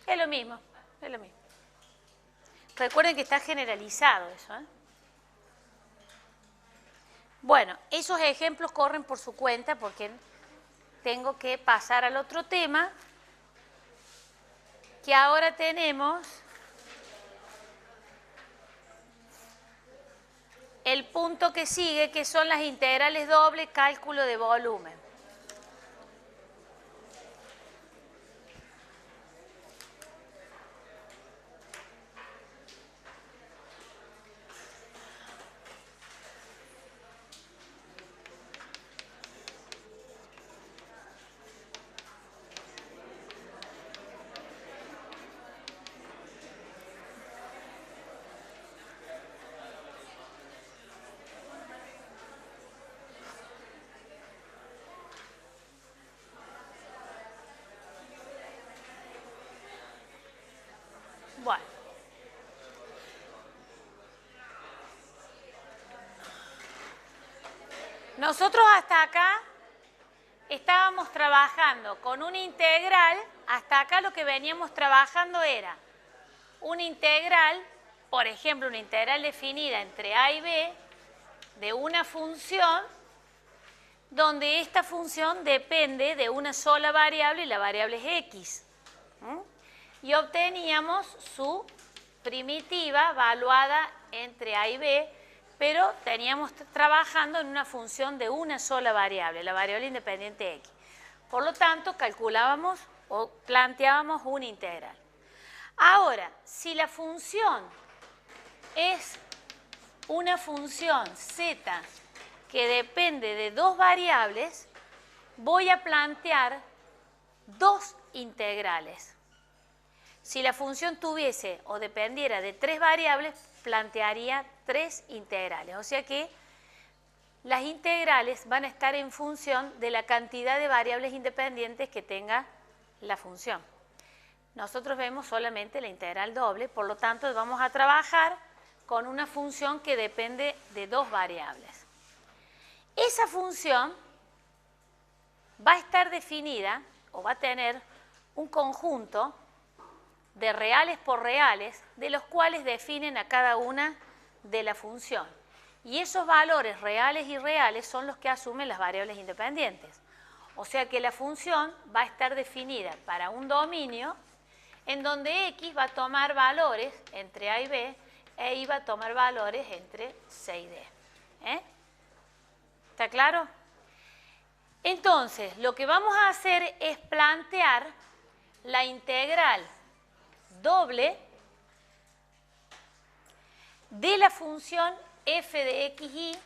Es lo mismo, es lo mismo. Recuerden que está generalizado eso, ¿eh? Bueno, esos ejemplos corren por su cuenta porque tengo que pasar al otro tema, que ahora tenemos el punto que sigue, que son las integrales dobles, cálculo de volumen. Bueno. Nosotros hasta acá estábamos trabajando con una integral, hasta acá lo que veníamos trabajando era una integral, por ejemplo, una integral definida entre a y b de una función donde esta función depende de una sola variable y la variable es x. Y obteníamos su primitiva valuada entre a y b, pero teníamos trabajando en una función de una sola variable, la variable independiente x. Por lo tanto, calculábamos o planteábamos una integral. Ahora, si la función es una función z que depende de dos variables, voy a plantear dos integrales. Si la función tuviese o dependiera de tres variables, plantearía tres integrales. O sea que las integrales van a estar en función de la cantidad de variables independientes que tenga la función. Nosotros vemos solamente la integral doble, por lo tanto vamos a trabajar con una función que depende de dos variables. Esa función va a estar definida o va a tener un conjunto de reales por reales, de los cuales definen a cada una de la función. Y esos valores reales y reales son los que asumen las variables independientes. O sea que la función va a estar definida para un dominio en donde x va a tomar valores entre a y b e y va a tomar valores entre c y d. ¿Está claro? Entonces, lo que vamos a hacer es plantear la integral doble de la función f de x,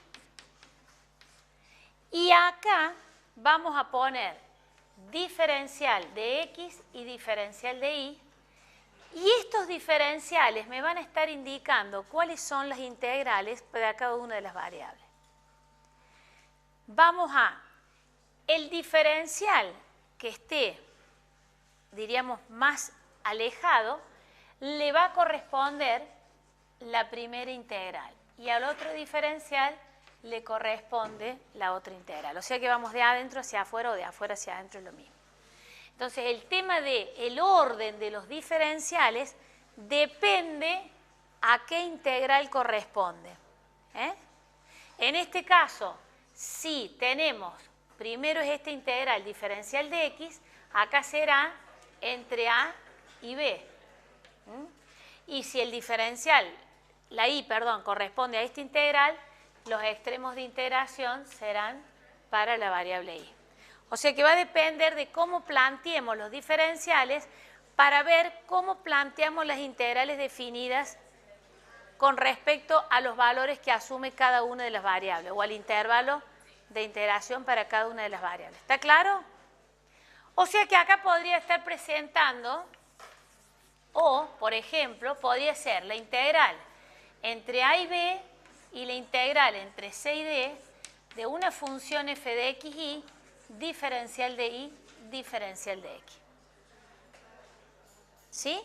y acá vamos a poner diferencial de x y diferencial de y, y estos diferenciales me van a estar indicando cuáles son las integrales para cada una de las variables. Vamos a el diferencial que esté, diríamos, más alejado, le va a corresponder la primera integral, y al otro diferencial le corresponde la otra integral. O sea que vamos de adentro hacia afuera o de afuera hacia adentro, es lo mismo. Entonces, el tema del orden de los diferenciales depende a qué integral corresponde. En este caso, si tenemos, primero es esta integral diferencial de x, acá será entre a y b. Y si el diferencial, la y, perdón, corresponde a esta integral, los extremos de integración serán para la variable y. O sea que va a depender de cómo planteemos los diferenciales para ver cómo planteamos las integrales definidas con respecto a los valores que asume cada una de las variables o al intervalo de integración para cada una de las variables. ¿Está claro? O sea que acá podría estar presentando, o, por ejemplo, podría ser la integral entre a y b y la integral entre c y d de una función f de x, y, diferencial de y, diferencial de x. ¿Sí?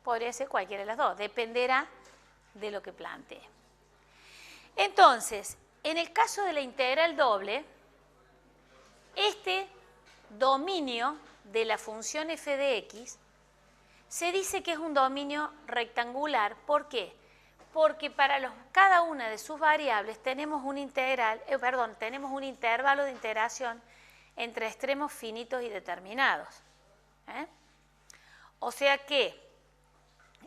Podría ser cualquiera de las dos, dependerá de lo que plantee. Entonces, en el caso de la integral doble, este dominio de la función f de x se dice que es un dominio rectangular. ¿Por qué? Porque para cada una de sus variables tenemos un tenemos un intervalo de integración entre extremos finitos y determinados. O sea que,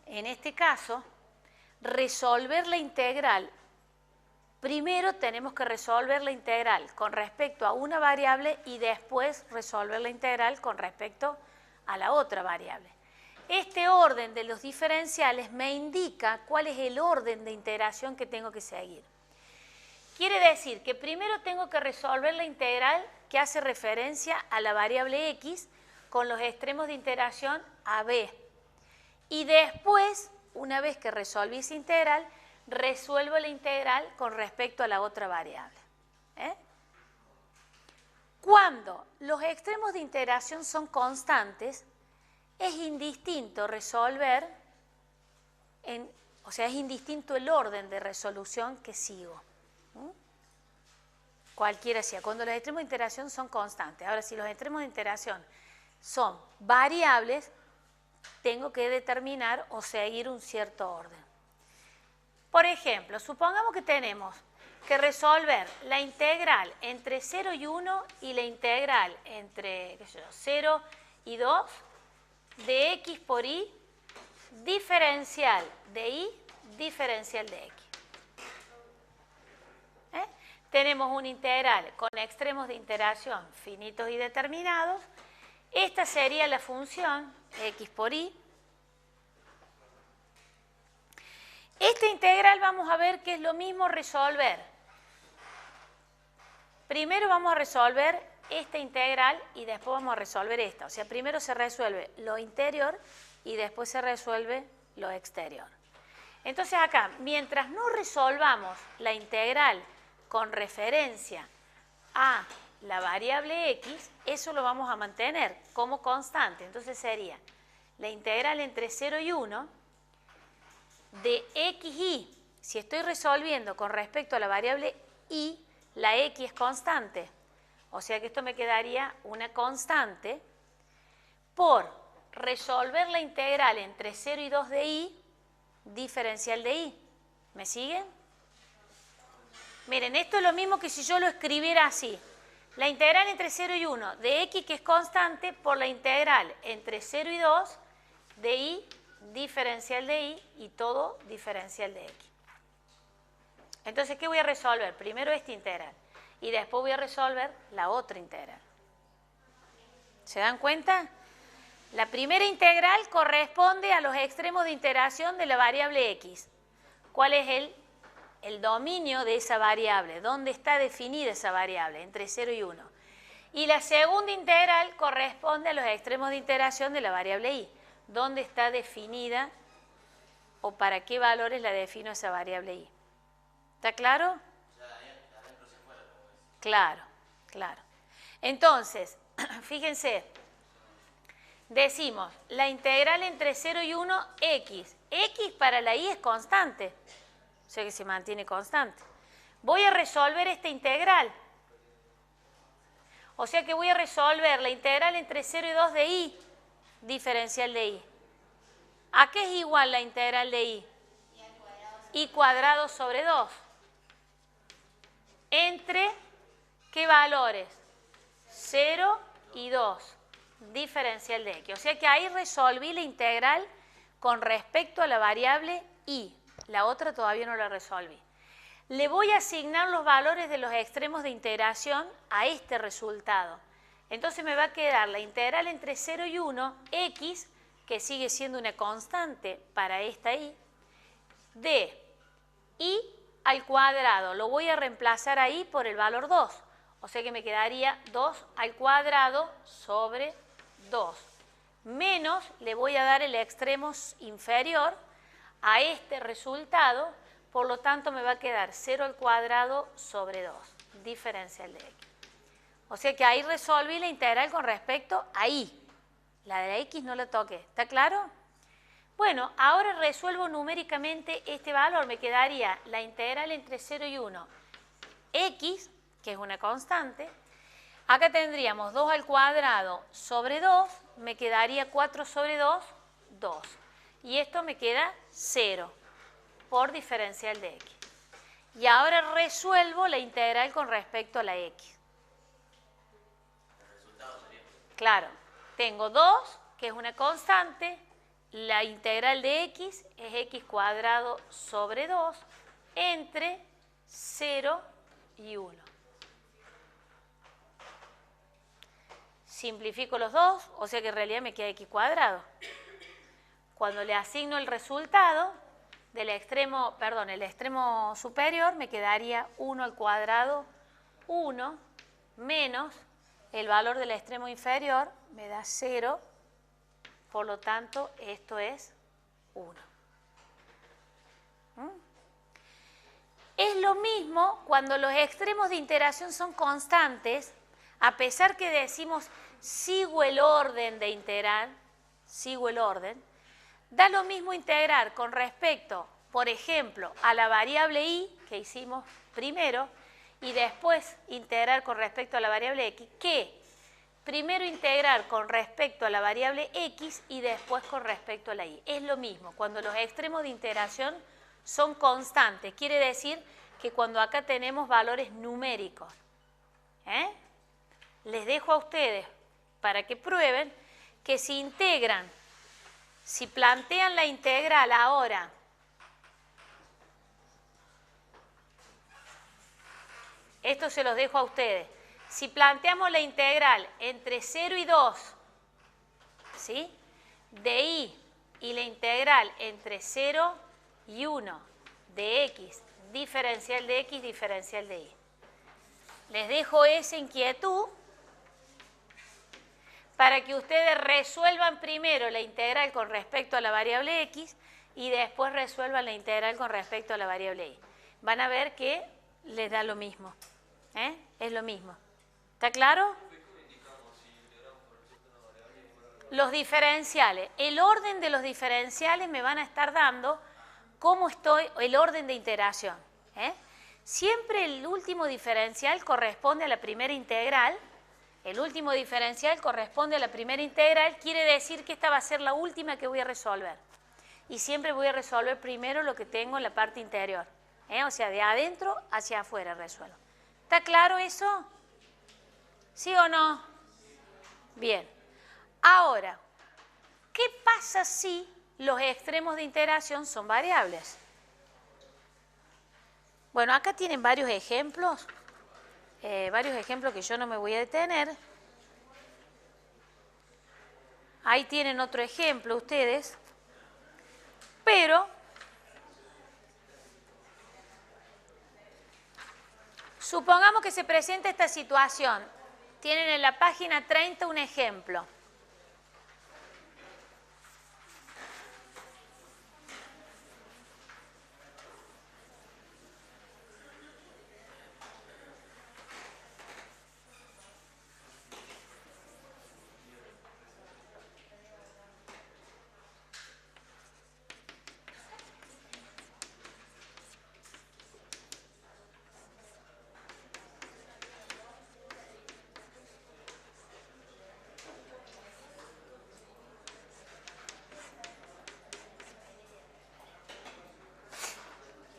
en este caso, resolver la integral, primero tenemos que resolver la integral con respecto a una variable y después resolver la integral con respecto a la otra variable. Este orden de los diferenciales me indica cuál es el orden de integración que tengo que seguir. Quiere decir que primero tengo que resolver la integral que hace referencia a la variable x con los extremos de integración a b. Y después, una vez que resolví esa integral, resuelvo la integral con respecto a la otra variable. Cuando los extremos de integración son constantes, es indistinto resolver, o sea, es indistinto el orden de resolución que sigo. Cualquiera sea, cuando los extremos de integración son constantes. Ahora, si los extremos de integración son variables, tengo que determinar o seguir un cierto orden. Por ejemplo, supongamos que tenemos que resolver la integral entre 0 y 1 y la integral entre 0 y 2 de x por y, diferencial de y, diferencial de x. Tenemos una integral con extremos de integración finitos y determinados. Esta sería la función x por y. Esta integral vamos a ver que es lo mismo resolver. Primero vamos a resolver esta integral y después vamos a resolver esta. O sea, primero se resuelve lo interior y después se resuelve lo exterior. Entonces acá, mientras no resolvamos la integral con referencia a la variable x, eso lo vamos a mantener como constante. Entonces sería la integral entre 0 y 1 de xy. Si estoy resolviendo con respecto a la variable y, la x es constante. O sea que esto me quedaría una constante por resolver la integral entre 0 y 2 de y, diferencial de y. ¿Me siguen? Miren, esto es lo mismo que si yo lo escribiera así. La integral entre 0 y 1 de x, que es constante, por la integral entre 0 y 2 de y diferencial de y, y todo diferencial de x. Entonces, ¿qué voy a resolver? Primero esta integral y después voy a resolver la otra integral. ¿Se dan cuenta? La primera integral corresponde a los extremos de integración de la variable x. ¿Cuál es el dominio de esa variable? ¿Dónde está definida esa variable? Entre 0 y 1. Y la segunda integral corresponde a los extremos de integración de la variable y. ¿Dónde está definida o para qué valores la defino esa variable y? ¿Está claro? Claro, claro. Entonces, fíjense, decimos la integral entre 0 y 1, x. X para la y es constante, o sea que se mantiene constante. Voy a resolver esta integral. O sea que voy a resolver la integral entre 0 y 2 de y, diferencial de y. ¿A qué es igual la integral de y? Y cuadrado sobre 2. ¿Entre qué valores? 0 y 2, diferencial de x. O sea que ahí resolví la integral con respecto a la variable y. La otra todavía no la resolví. Le voy a asignar los valores de los extremos de integración a este resultado. Entonces me va a quedar la integral entre 0 y 1, x, que sigue siendo una constante para esta y, de y al cuadrado. Lo voy a reemplazar ahí por el valor 2. O sea que me quedaría 2 al cuadrado sobre 2. Menos, le voy a dar el extremo inferior a este resultado, por lo tanto me va a quedar 0 al cuadrado sobre 2, diferencial de x. O sea que ahí resolví la integral con respecto a y. La de la x no la toqué, ¿está claro? Bueno, ahora resuelvo numéricamente este valor, me quedaría la integral entre 0 y 1, x, que es una constante. Acá tendríamos 2 al cuadrado sobre 2, me quedaría 4 sobre 2, 2. Y esto me queda 0 por diferencial de x. Y ahora resuelvo la integral con respecto a la x. Claro, tengo 2, que es una constante, la integral de x es x cuadrado sobre 2 entre 0 y 1. Simplifico los dos, o sea que en realidad me queda x cuadrado. Cuando le asigno el resultado del extremo, perdón, el extremo superior, me quedaría 1 al cuadrado, 1, menos el valor del extremo inferior, me da 0, por lo tanto, esto es 1. Es lo mismo cuando los extremos de integración son constantes, a pesar que decimos sigo el orden de integrar, sigo el orden, da lo mismo integrar con respecto, por ejemplo, a la variable y, que hicimos primero, y después integrar con respecto a la variable x, que primero integrar con respecto a la variable x y después con respecto a la y. Es lo mismo, cuando los extremos de integración son constantes, quiere decir que cuando acá tenemos valores numéricos. Les dejo a ustedes para que prueben que si integran, si plantean la integral ahora, esto se los dejo a ustedes, si planteamos la integral entre 0 y 2, ¿sí?, de y la integral entre 0 y 1 de x, diferencial de x, diferencial de y. Les dejo esa inquietud para que ustedes resuelvan primero la integral con respecto a la variable x y después resuelvan la integral con respecto a la variable y. Van a ver que les da lo mismo. Es lo mismo. ¿Está claro? Los diferenciales. El orden de los diferenciales me van a estar dando cómo estoy, el orden de integración. Siempre el último diferencial corresponde a la primera integral. El último diferencial corresponde a la primera integral, quiere decir que esta va a ser la última que voy a resolver. Y siempre voy a resolver primero lo que tengo en la parte interior. O sea, de adentro hacia afuera resuelvo. ¿Está claro eso? ¿Sí o no? Bien. Ahora, ¿qué pasa si los extremos de integración son variables? Bueno, acá tienen varios ejemplos que yo no me voy a detener. Ahí tienen otro ejemplo ustedes, pero supongamos que se presenta esta situación. Tienen en la página 30 un ejemplo.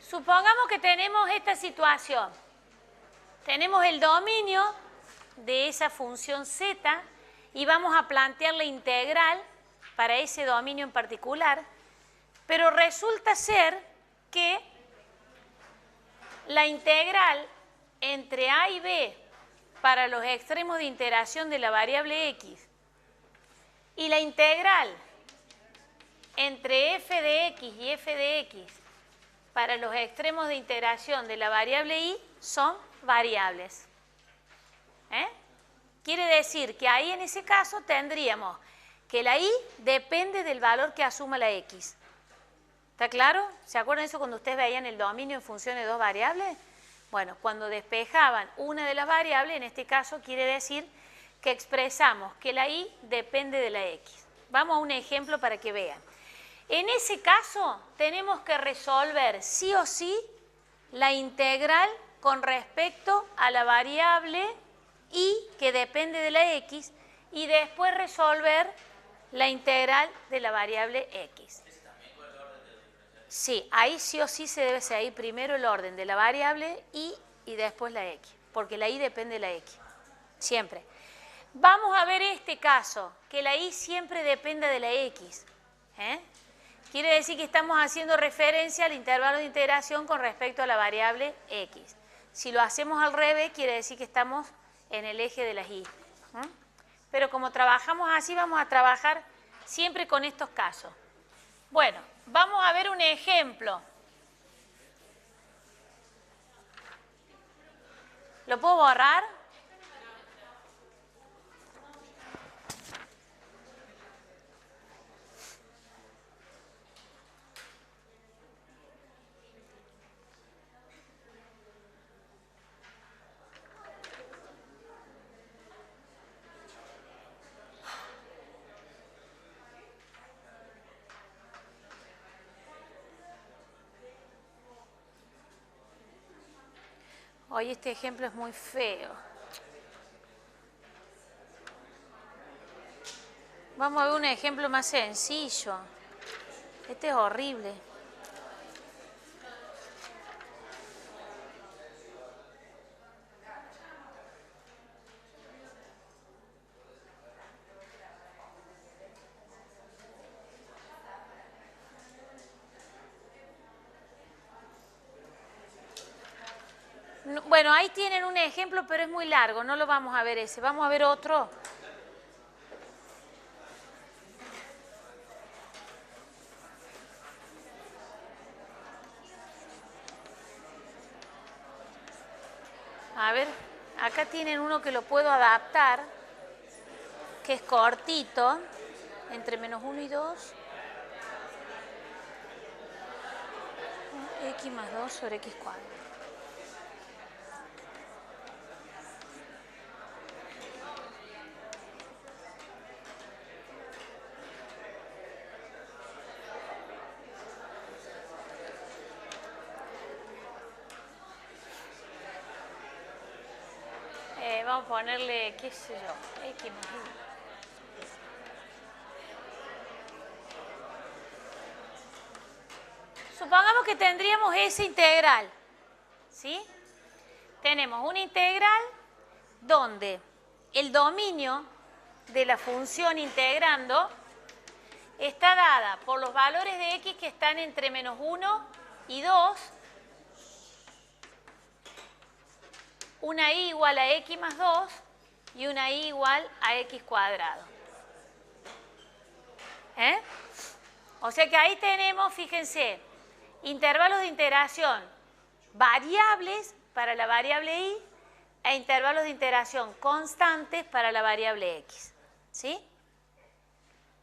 Supongamos que tenemos esta situación. Tenemos el dominio de esa función z y vamos a plantear la integral para ese dominio en particular, pero resulta ser que la integral entre a y b para los extremos de integración de la variable x y la integral entre f de x y f de x para los extremos de integración de la variable y son variables. Quiere decir que ahí en ese caso tendríamos que la y depende del valor que asuma la x. ¿Está claro? ¿Se acuerdan eso cuando ustedes veían el dominio en función de dos variables? Bueno, cuando despejaban una de las variables, en este caso quiere decir que expresamos que la y depende de la x. Vamos a un ejemplo para que vean. En ese caso tenemos que resolver sí o sí la integral con respecto a la variable y que depende de la x y después resolver la integral de la variable x. Sí, ahí sí o sí se debe seguir primero el orden de la variable y después la x, porque la y depende de la x, siempre. Vamos a ver este caso, que la y siempre dependa de la x. Quiere decir que estamos haciendo referencia al intervalo de integración con respecto a la variable x. Si lo hacemos al revés, quiere decir que estamos en el eje de las y. Pero como trabajamos así, vamos a trabajar siempre con estos casos. Bueno, vamos a ver un ejemplo. ¿Lo puedo borrar? Hoy este ejemplo es muy feo. Vamos a ver un ejemplo más sencillo. Este es horrible. Bueno, ahí tienen un ejemplo, pero es muy largo, no lo vamos a ver ese. Vamos a ver otro. A ver, acá tienen uno que lo puedo adaptar, que es cortito, entre -1 y 2. X más 2 sobre x cuadrado. Vamos a ponerle, qué sé yo, x más 1. Supongamos que tendríamos esa integral, ¿sí? Tenemos una integral donde el dominio de la función integrando está dada por los valores de x que están entre menos 1 y 2, una y igual a x más 2 y una y igual a x cuadrado. O sea que ahí tenemos, fíjense, intervalos de integración variables para la variable y e intervalos de integración constantes para la variable x. ¿Sí?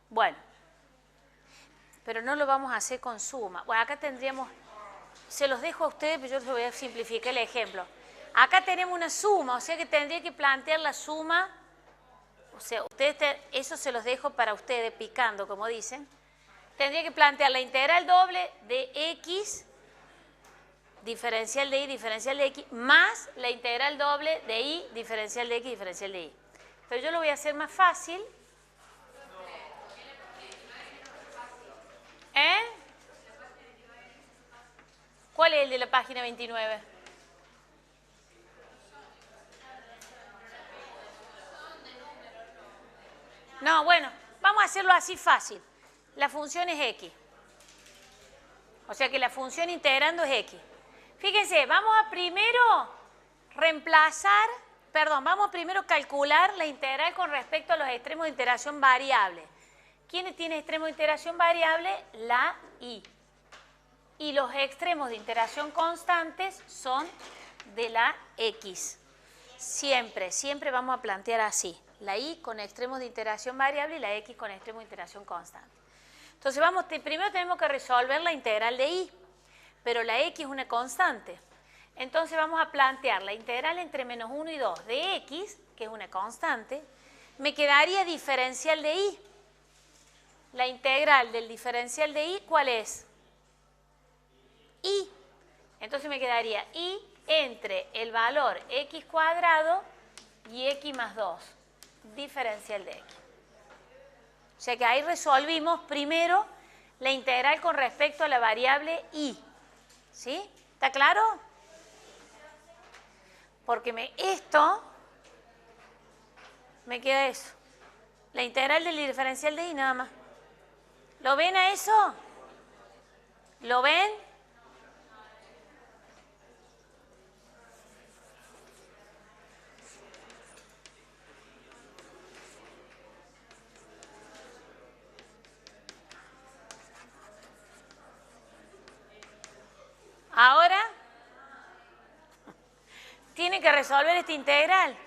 Bueno, pero no lo vamos a hacer con suma. Bueno, acá tendríamos, se los dejo a ustedes, pero yo les voy a simplificar el ejemplo. Acá tenemos una suma, o sea que tendría que plantear la suma, o sea, ustedes eso se los dejo para ustedes picando, como dicen. Tendría que plantear la integral doble de x, diferencial de y, diferencial de x, más la integral doble de y, diferencial de x, diferencial de y. Pero yo lo voy a hacer más fácil. ¿Cuál es el de la página 29? No, bueno, vamos a hacerlo así fácil. La función es x. O sea que la función integrando es x. Fíjense, vamos a primero vamos a primero calcular la integral con respecto a los extremos de integración variable. ¿Quién tiene extremos de integración variable? La y. Y los extremos de integración constantes son de la x. Siempre vamos a plantear así. La y con extremos de integración variable y la x con extremos de integración constante. Entonces primero tenemos que resolver la integral de y, pero la x es una constante. Entonces vamos a plantear la integral entre menos 1 y 2 de x, que es una constante, me quedaría diferencial de y. La integral del diferencial de y, ¿cuál es? Y. Entonces me quedaría y entre el valor x cuadrado y x más 2, diferencial de x. O sea que ahí resolvimos primero la integral con respecto a la variable y. ¿Sí? ¿Está claro? Porque esto me queda eso. La integral del diferencial de y nada más. ¿Lo ven a eso? ¿Lo ven? Ahora tienen que resolver esta integral,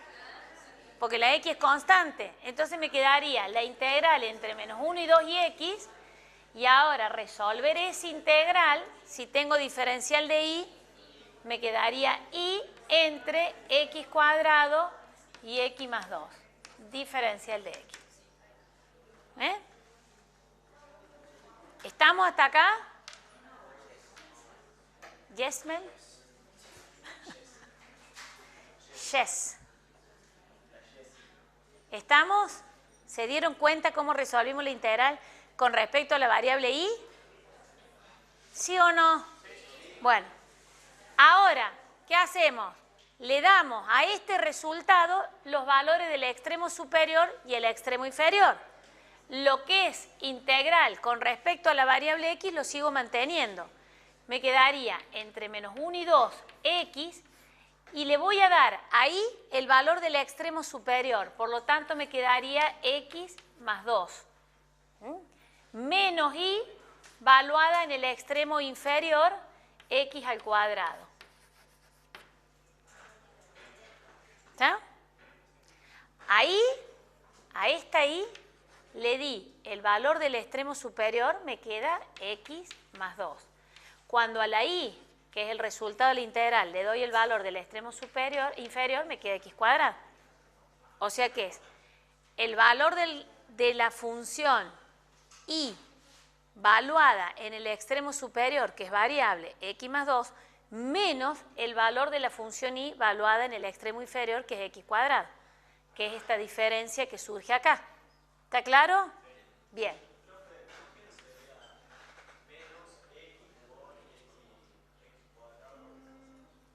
porque la x es constante. Entonces me quedaría la integral entre menos 1 y 2 y x, y ahora resolver esa integral, si tengo diferencial de y, me quedaría y entre x cuadrado y x más 2, diferencial de x. ¿Estamos hasta acá? Yes, Mel? Yes. ¿Estamos? ¿Se dieron cuenta cómo resolvimos la integral con respecto a la variable y? ¿Sí o no? Bueno, ahora, ¿qué hacemos? Le damos a este resultado los valores del extremo superior y el extremo inferior. Lo que es integral con respecto a la variable x lo sigo manteniendo. Me quedaría entre menos 1 y 2 x, y le voy a dar ahí el valor del extremo superior. Por lo tanto, me quedaría x más 2. Menos y, valuada en el extremo inferior, x al cuadrado. ¿Está? Ahí, a esta y, le di el valor del extremo superior, me queda x más 2. Cuando a la y, que es el resultado de la integral, le doy el valor del extremo inferior, me queda x cuadrado. O sea que es el valor de la función y valuada en el extremo superior, que es variable, x más 2, menos el valor de la función y valuada en el extremo inferior, que es x cuadrado, que es esta diferencia que surge acá. ¿Está claro? Bien.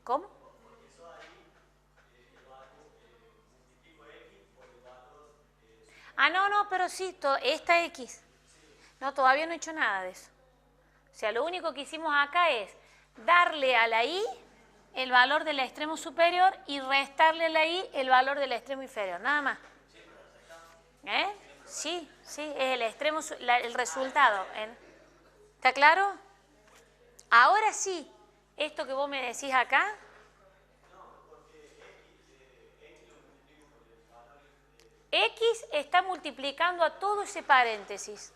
¿Cómo? Ah, no, pero sí, esta X. No, todavía no he hecho nada de eso. O sea, lo único que hicimos acá es darle a la Y el valor del extremo superior y restarle a la Y el valor del extremo inferior, nada más. ¿Eh? Sí, es el extremo, el resultado. ¿Está claro? Ahora sí, esto que vos me decís acá. X está multiplicando a todo ese paréntesis.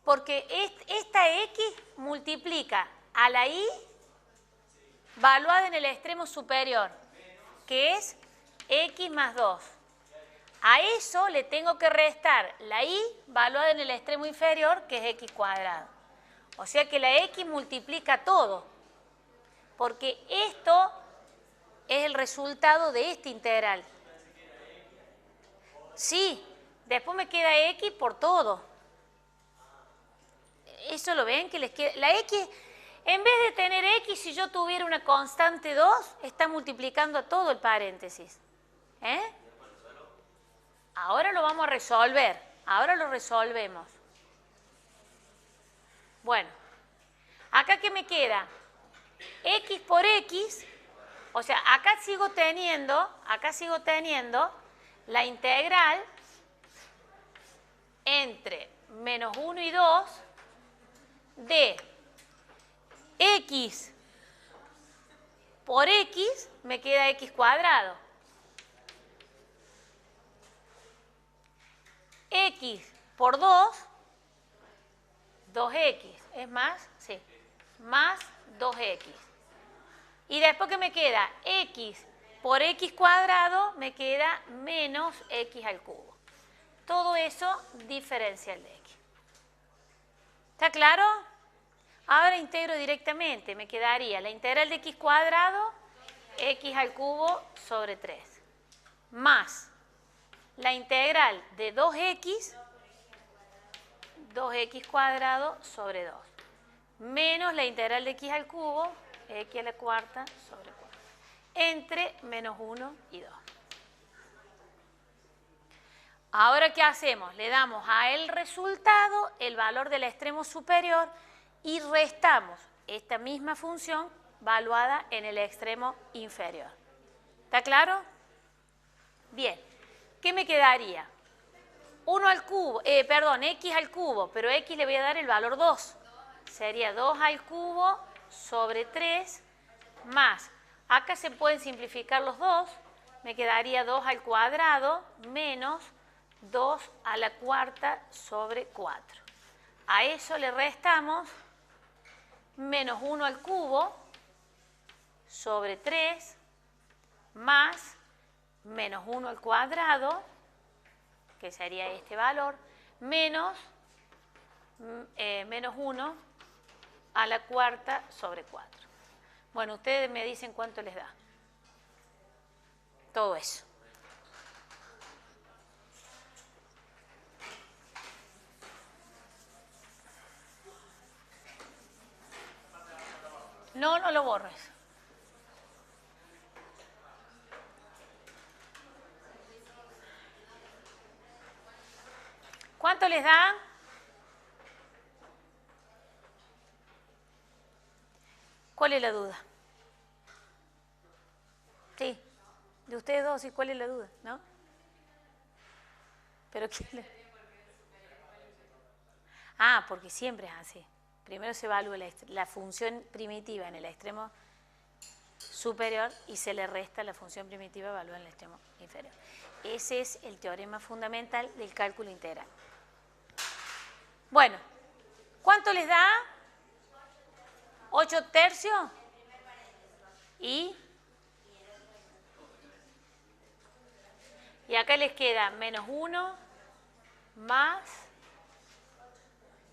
Porque esta X multiplica a la Y valuada en el extremo superior, que es X más 2. A eso le tengo que restar la Y valuada en el extremo inferior, que es X cuadrado. O sea que la X multiplica todo, porque esto es el resultado de esta integral. Sí, después me queda X por todo. ¿Eso lo ven? Que les queda. La X, en vez de tener X, si yo tuviera una constante 2, está multiplicando a todo el paréntesis. Ahora lo vamos a resolver. Ahora lo resolvemos. Bueno, acá ¿qué me queda? X por X, o sea, acá sigo teniendo la integral entre menos 1 y 2 de X por X, me queda X cuadrado. X por 2, 2X, ¿es más? Sí, más 2X. Y después que me queda X por X cuadrado, me queda menos X al cubo. Todo eso diferencial de X. ¿Está claro? Ahora integro directamente, me quedaría la integral de X cuadrado, X al cubo sobre 3, más la integral de 2X cuadrado sobre 2, menos la integral de X al cubo, X a la cuarta sobre 4, entre menos 1 y 2. Ahora, ¿qué hacemos? Le damos a el resultado el valor del extremo superior y restamos esta misma función valuada en el extremo inferior. ¿Está claro? Bien. ¿Qué me quedaría? 1 al cubo, X al cubo, pero X le voy a dar el valor 2. Sería 2 al cubo sobre 3 más. Acá se pueden simplificar los dos. Me quedaría 2 al cuadrado menos 2 a la cuarta sobre 4. A eso le restamos menos 1 al cubo sobre 3 más menos 1 al cuadrado, que sería este valor, menos 1 a la cuarta sobre 4. Bueno, ustedes me dicen cuánto les da. Todo eso. No, no lo borres. ¿Cuánto les da? ¿Cuál es la duda? Sí, de ustedes dos, ¿y cuál es la duda? ¿No? ¿Pero quién le... Ah, porque siempre es así. Primero se evalúa la función primitiva en el extremo superior y se le resta la función primitiva evaluada en el extremo inferior. Ese es el teorema fundamental del cálculo integral. Bueno, ¿cuánto les da? 8 tercios. Y acá les queda menos 1 más,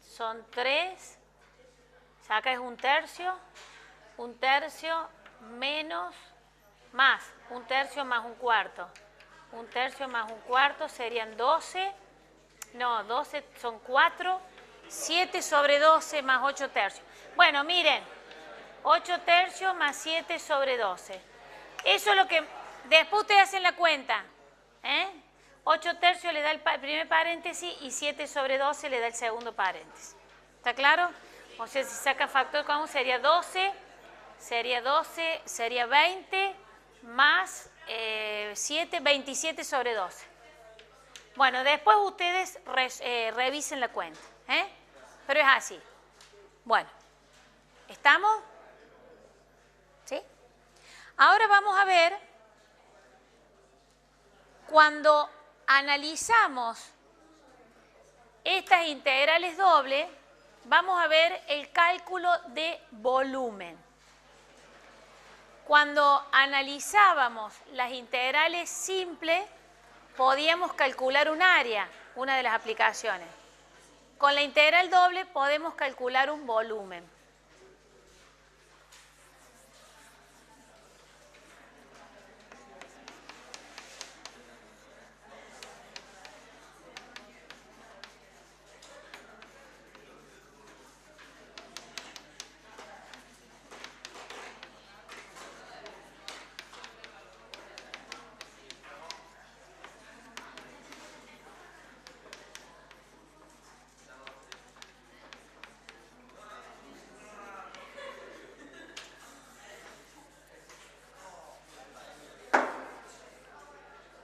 son 3, o sea, acá es 1 tercio menos, más, 1 tercio más 1/4. 1 tercio más 1/4 serían 12, no, 12 son 4, 7 sobre 12 más 8 tercios. Bueno, miren, 8 tercios más 7 sobre 12. Eso es lo que... Después ustedes hacen la cuenta. 8 tercios le da el primer paréntesis y 7 sobre 12 le da el segundo paréntesis. ¿Está claro? O sea, si saca factor común sería 12, sería 20 más 7, 27 sobre 12. Bueno, después ustedes revisen la cuenta. Pero es así. Bueno, ¿estamos? ¿Sí? Ahora vamos a ver, cuando analizamos estas integrales dobles, vamos a ver el cálculo de volumen. Cuando analizábamos las integrales simples, podíamos calcular un área, una de las aplicaciones. Con la integral doble podemos calcular un volumen.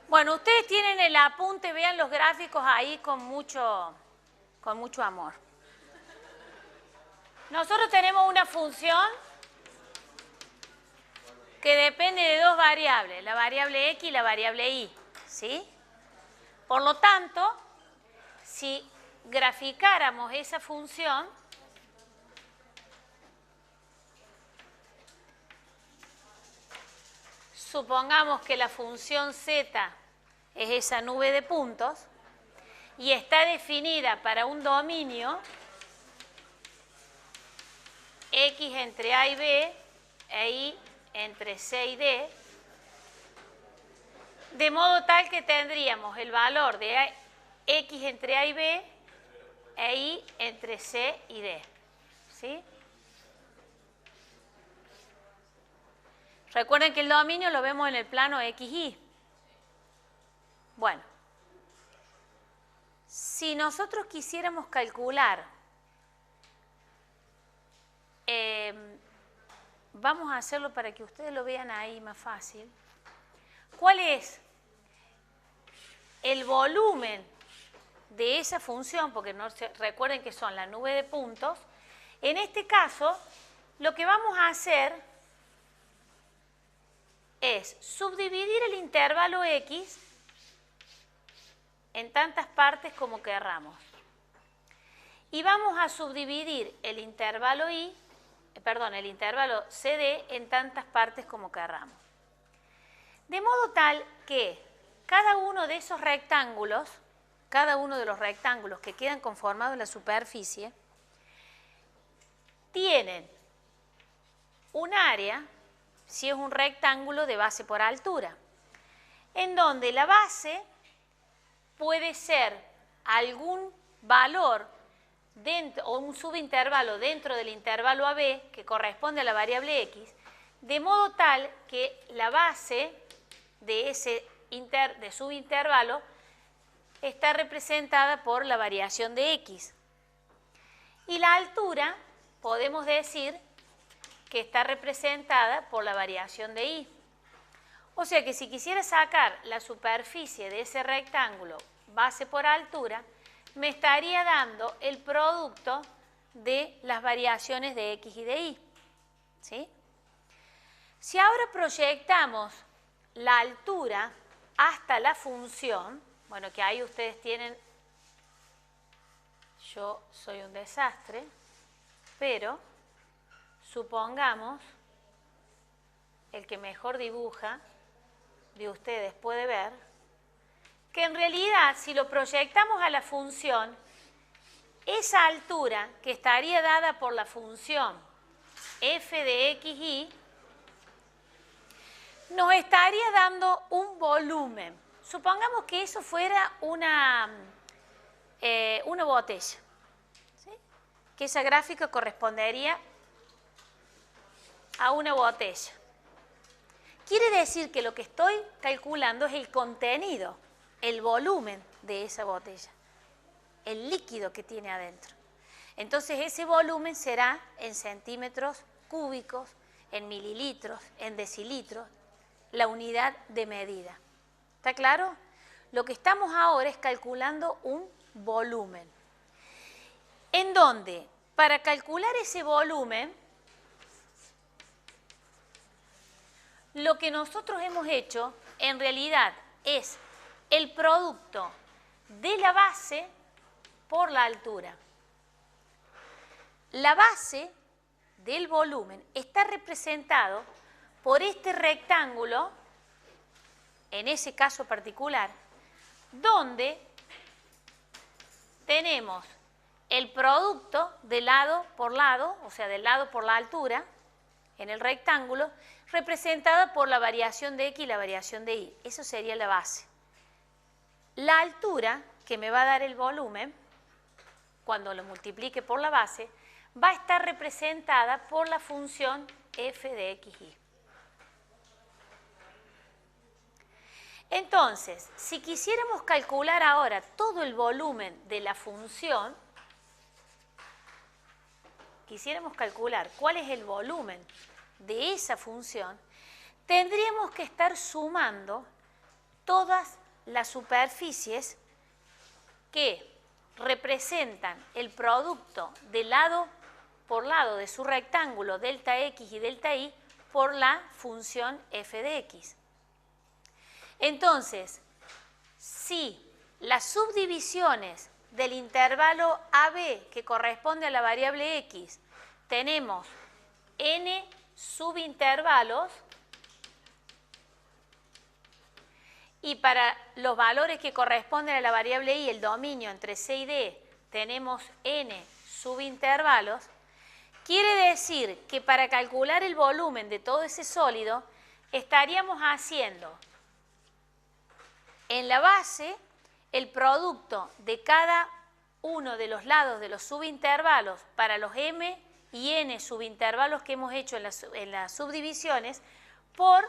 Bueno, ustedes tienen el apunte, vean los gráficos ahí con mucho amor. Nosotros tenemos una función que depende de dos variables, la variable x y la variable y, ¿sí? Por lo tanto, si graficáramos esa función, supongamos que la función z es esa nube de puntos y está definida para un dominio x entre a y b e y entre c y d, de modo tal que tendríamos el valor de x entre a y b e y entre c y d, ¿sí? Recuerden que el dominio lo vemos en el plano XY. Bueno, si nosotros quisiéramos calcular, vamos a hacerlo para que ustedes lo vean ahí más fácil, ¿cuál es el volumen de esa función? Porque recuerden que son la nube de puntos. En este caso, lo que vamos a hacer es subdividir el intervalo x en tantas partes como querramos. Y vamos a subdividir el intervalo el intervalo CD en tantas partes como querramos. De modo tal que cada uno de esos rectángulos, cada uno de los rectángulos que quedan conformados en la superficie, tienen un área, si es un rectángulo, de base por altura, en donde la base puede ser algún valor dentro, o un subintervalo dentro del intervalo AB que corresponde a la variable x, de modo tal que la base de ese subintervalo está representada por la variación de x. Y la altura podemos decir que está representada por la variación de y. O sea que si quisiera sacar la superficie de ese rectángulo base por altura, me estaría dando el producto de las variaciones de x y de y. ¿Sí? Si ahora proyectamos la altura hasta la función, bueno, que ahí ustedes tienen, yo soy un desastre, pero supongamos, el que mejor dibuja de ustedes puede ver, que en realidad si lo proyectamos a la función, esa altura que estaría dada por la función f de xy, nos estaría dando un volumen. Supongamos que eso fuera una botella, ¿sí? Que esa gráfica correspondería a una botella. Quiere decir que lo que estoy calculando es el contenido, el volumen de esa botella, el líquido que tiene adentro. Entonces ese volumen será en centímetros cúbicos, en mililitros, en decilitros, la unidad de medida. ¿Está claro? Lo que estamos ahora es calculando un volumen. En donde, para calcular ese volumen, lo que nosotros hemos hecho en realidad es el producto de la base por la altura. La base del volumen está representado por este rectángulo, en ese caso particular, donde tenemos el producto de lado por lado, o sea, del lado por la altura, en el rectángulo, representada por la variación de X y la variación de Y. Eso sería la base. La altura, que me va a dar el volumen, cuando lo multiplique por la base, va a estar representada por la función f de x, y. Entonces, si quisiéramos calcular ahora todo el volumen de la función, quisiéramos calcular cuál es el volumen de esa función, tendríamos que estar sumando todas las superficies que representan el producto de lado por lado de su rectángulo delta x y delta y por la función f de x. Entonces, si las subdivisiones del intervalo AB, que corresponde a la variable x, tenemos n subintervalos, y para los valores que corresponden a la variable y, el dominio entre C y D, tenemos n subintervalos, quiere decir que para calcular el volumen de todo ese sólido, estaríamos haciendo en la base el producto de cada uno de los lados de los subintervalos para los m y n subintervalos que hemos hecho en las subdivisiones por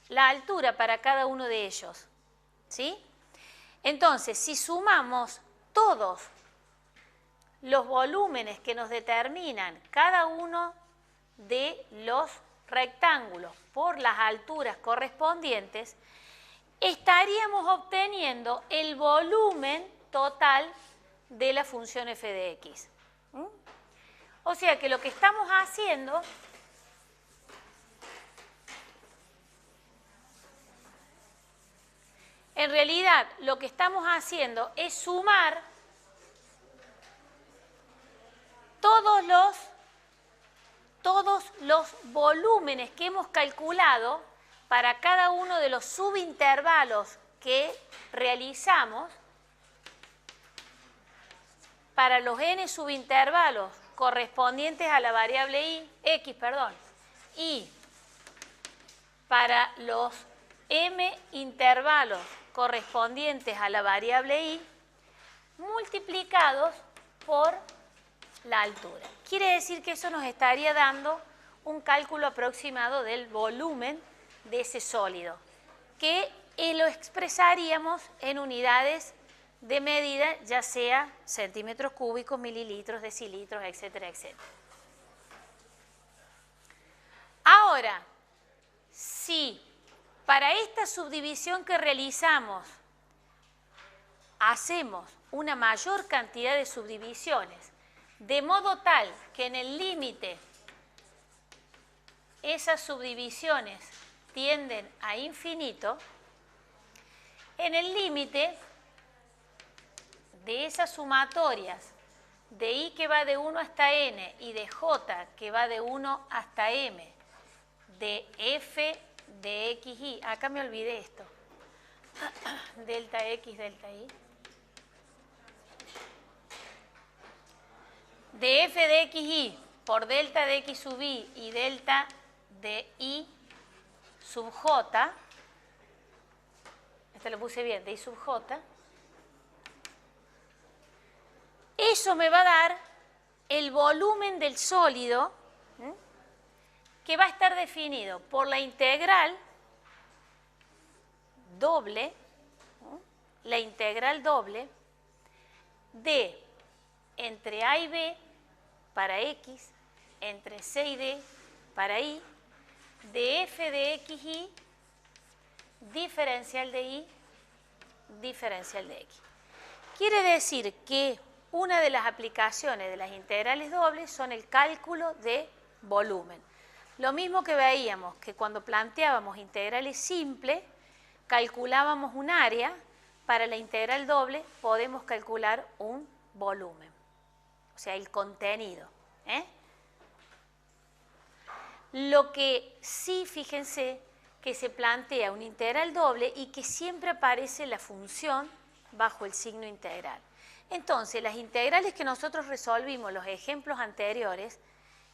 la altura para cada uno de ellos, ¿sí? Entonces, si sumamos todos los volúmenes que nos determinan cada uno de los rectángulos por las alturas correspondientes, estaríamos obteniendo el volumen total de la función f de x. O sea que lo que estamos haciendo en realidad lo que estamos haciendo es sumar todos los volúmenes que hemos calculado para cada uno de los subintervalos que realizamos, para los n subintervalos correspondientes a la variable x, y para los m intervalos correspondientes a la variable y, multiplicados por la altura. Quiere decir que eso nos estaría dando un cálculo aproximado del volumen de ese sólido, que lo expresaríamos en unidades de medida, ya sea centímetros cúbicos, mililitros, decilitros, etcétera, etcétera. Ahora, si para esta subdivisión que realizamos hacemos una mayor cantidad de subdivisiones, de modo tal que en el límite esas subdivisiones tienden a infinito, en el límite de esas sumatorias de i que va de 1 hasta n y de j que va de 1 hasta m, de f de x, y, acá me olvidé esto, delta x, delta y, de f de x, y por delta de x sub y delta de y sub j, este lo puse bien, de y sub j, eso me va a dar el volumen del sólido que va a estar definido por la integral doble, ¿no? La integral doble de entre A y B para X, entre C y D para Y, de f de X y diferencial de Y, diferencial de X. Quiere decir que una de las aplicaciones de las integrales dobles son el cálculo de volumen. Lo mismo que veíamos que cuando planteábamos integrales simples, calculábamos un área, para la integral doble podemos calcular un volumen, o sea, el contenido. Lo que sí, fíjense, que se plantea una integral doble y que siempre aparece la función bajo el signo integral. Entonces, las integrales que nosotros resolvimos, los ejemplos anteriores,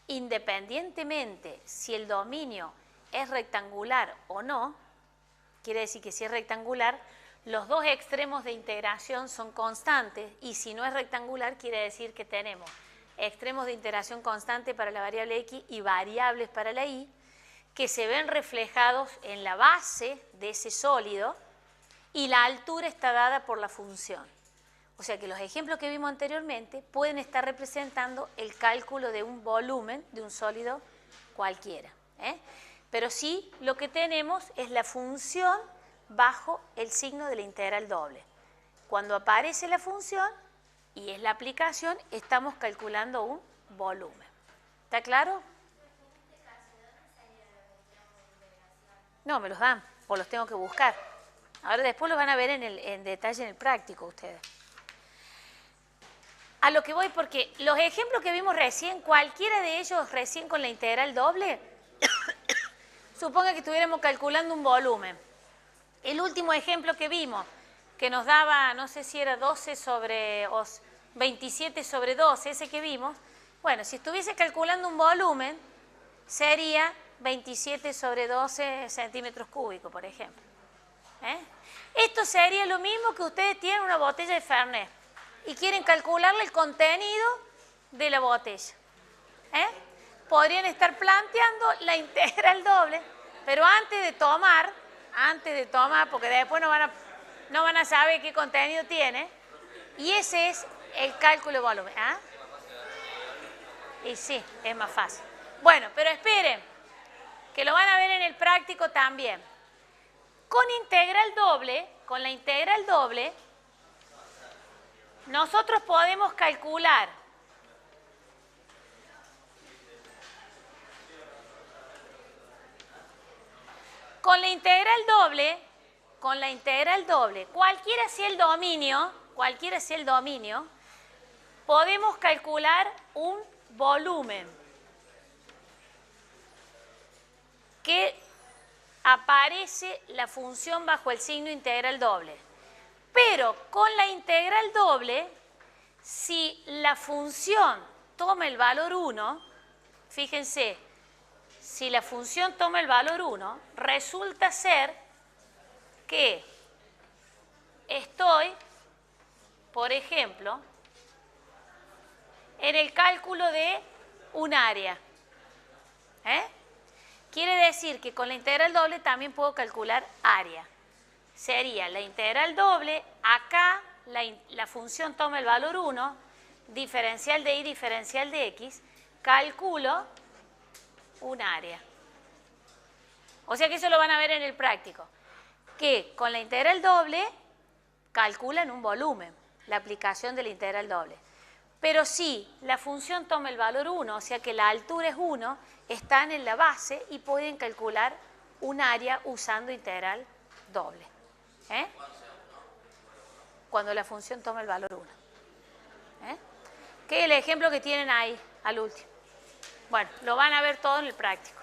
independientemente si el dominio es rectangular o no, quiere decir que si es rectangular, los dos extremos de integración son constantes, y si no es rectangular, quiere decir que tenemos extremos de integración constante para la variable X y variables para la Y, que se ven reflejados en la base de ese sólido, y la altura está dada por la función. O sea que los ejemplos que vimos anteriormente pueden estar representando el cálculo de un volumen de un sólido cualquiera. Pero sí, lo que tenemos es la función bajo el signo de la integral doble. Cuando aparece la función y es la aplicación, estamos calculando un volumen. ¿Está claro? No, me los dan, o los tengo que buscar. Ahora después los van a ver en detalle en el práctico ustedes. A lo que voy, porque los ejemplos que vimos recién, cualquiera de ellos recién con la integral doble, suponga que estuviéramos calculando un volumen. El último ejemplo que vimos, que nos daba, no sé si era 12 sobre, o 27 sobre 12, ese que vimos, bueno, si estuviese calculando un volumen, sería 27 sobre 12 centímetros cúbicos, por ejemplo. Esto sería lo mismo que ustedes tienen una botella de Fernet y quieren calcularle el contenido de la botella. Podrían estar planteando la integral doble, pero antes de tomar, porque después no van a saber qué contenido tiene, y ese es el cálculo de volumen. Y sí, es más fácil. Bueno, pero esperen, que lo van a ver en el práctico también. Con la integral doble, nosotros podemos calcular con la integral doble, cualquiera sea el dominio, podemos calcular un volumen que aparece la función bajo el signo integral doble. Pero con la integral doble, si la función toma el valor 1, fíjense, si la función toma el valor 1, resulta ser que estoy, por ejemplo, en el cálculo de un área. Quiere decir que con la integral doble también puedo calcular área. Sería la integral doble, acá la función toma el valor 1, diferencial de Y, diferencial de X, calculo un área. O sea que eso lo van a ver en el práctico, que con la integral doble calculan un volumen, la aplicación de la integral doble. Pero si la función toma el valor 1, o sea que la altura es 1, están en la base y pueden calcular un área usando integral doble. Cuando la función toma el valor 1. ¿Qué es el ejemplo que tienen ahí al último? Bueno, lo van a ver todo en el práctico.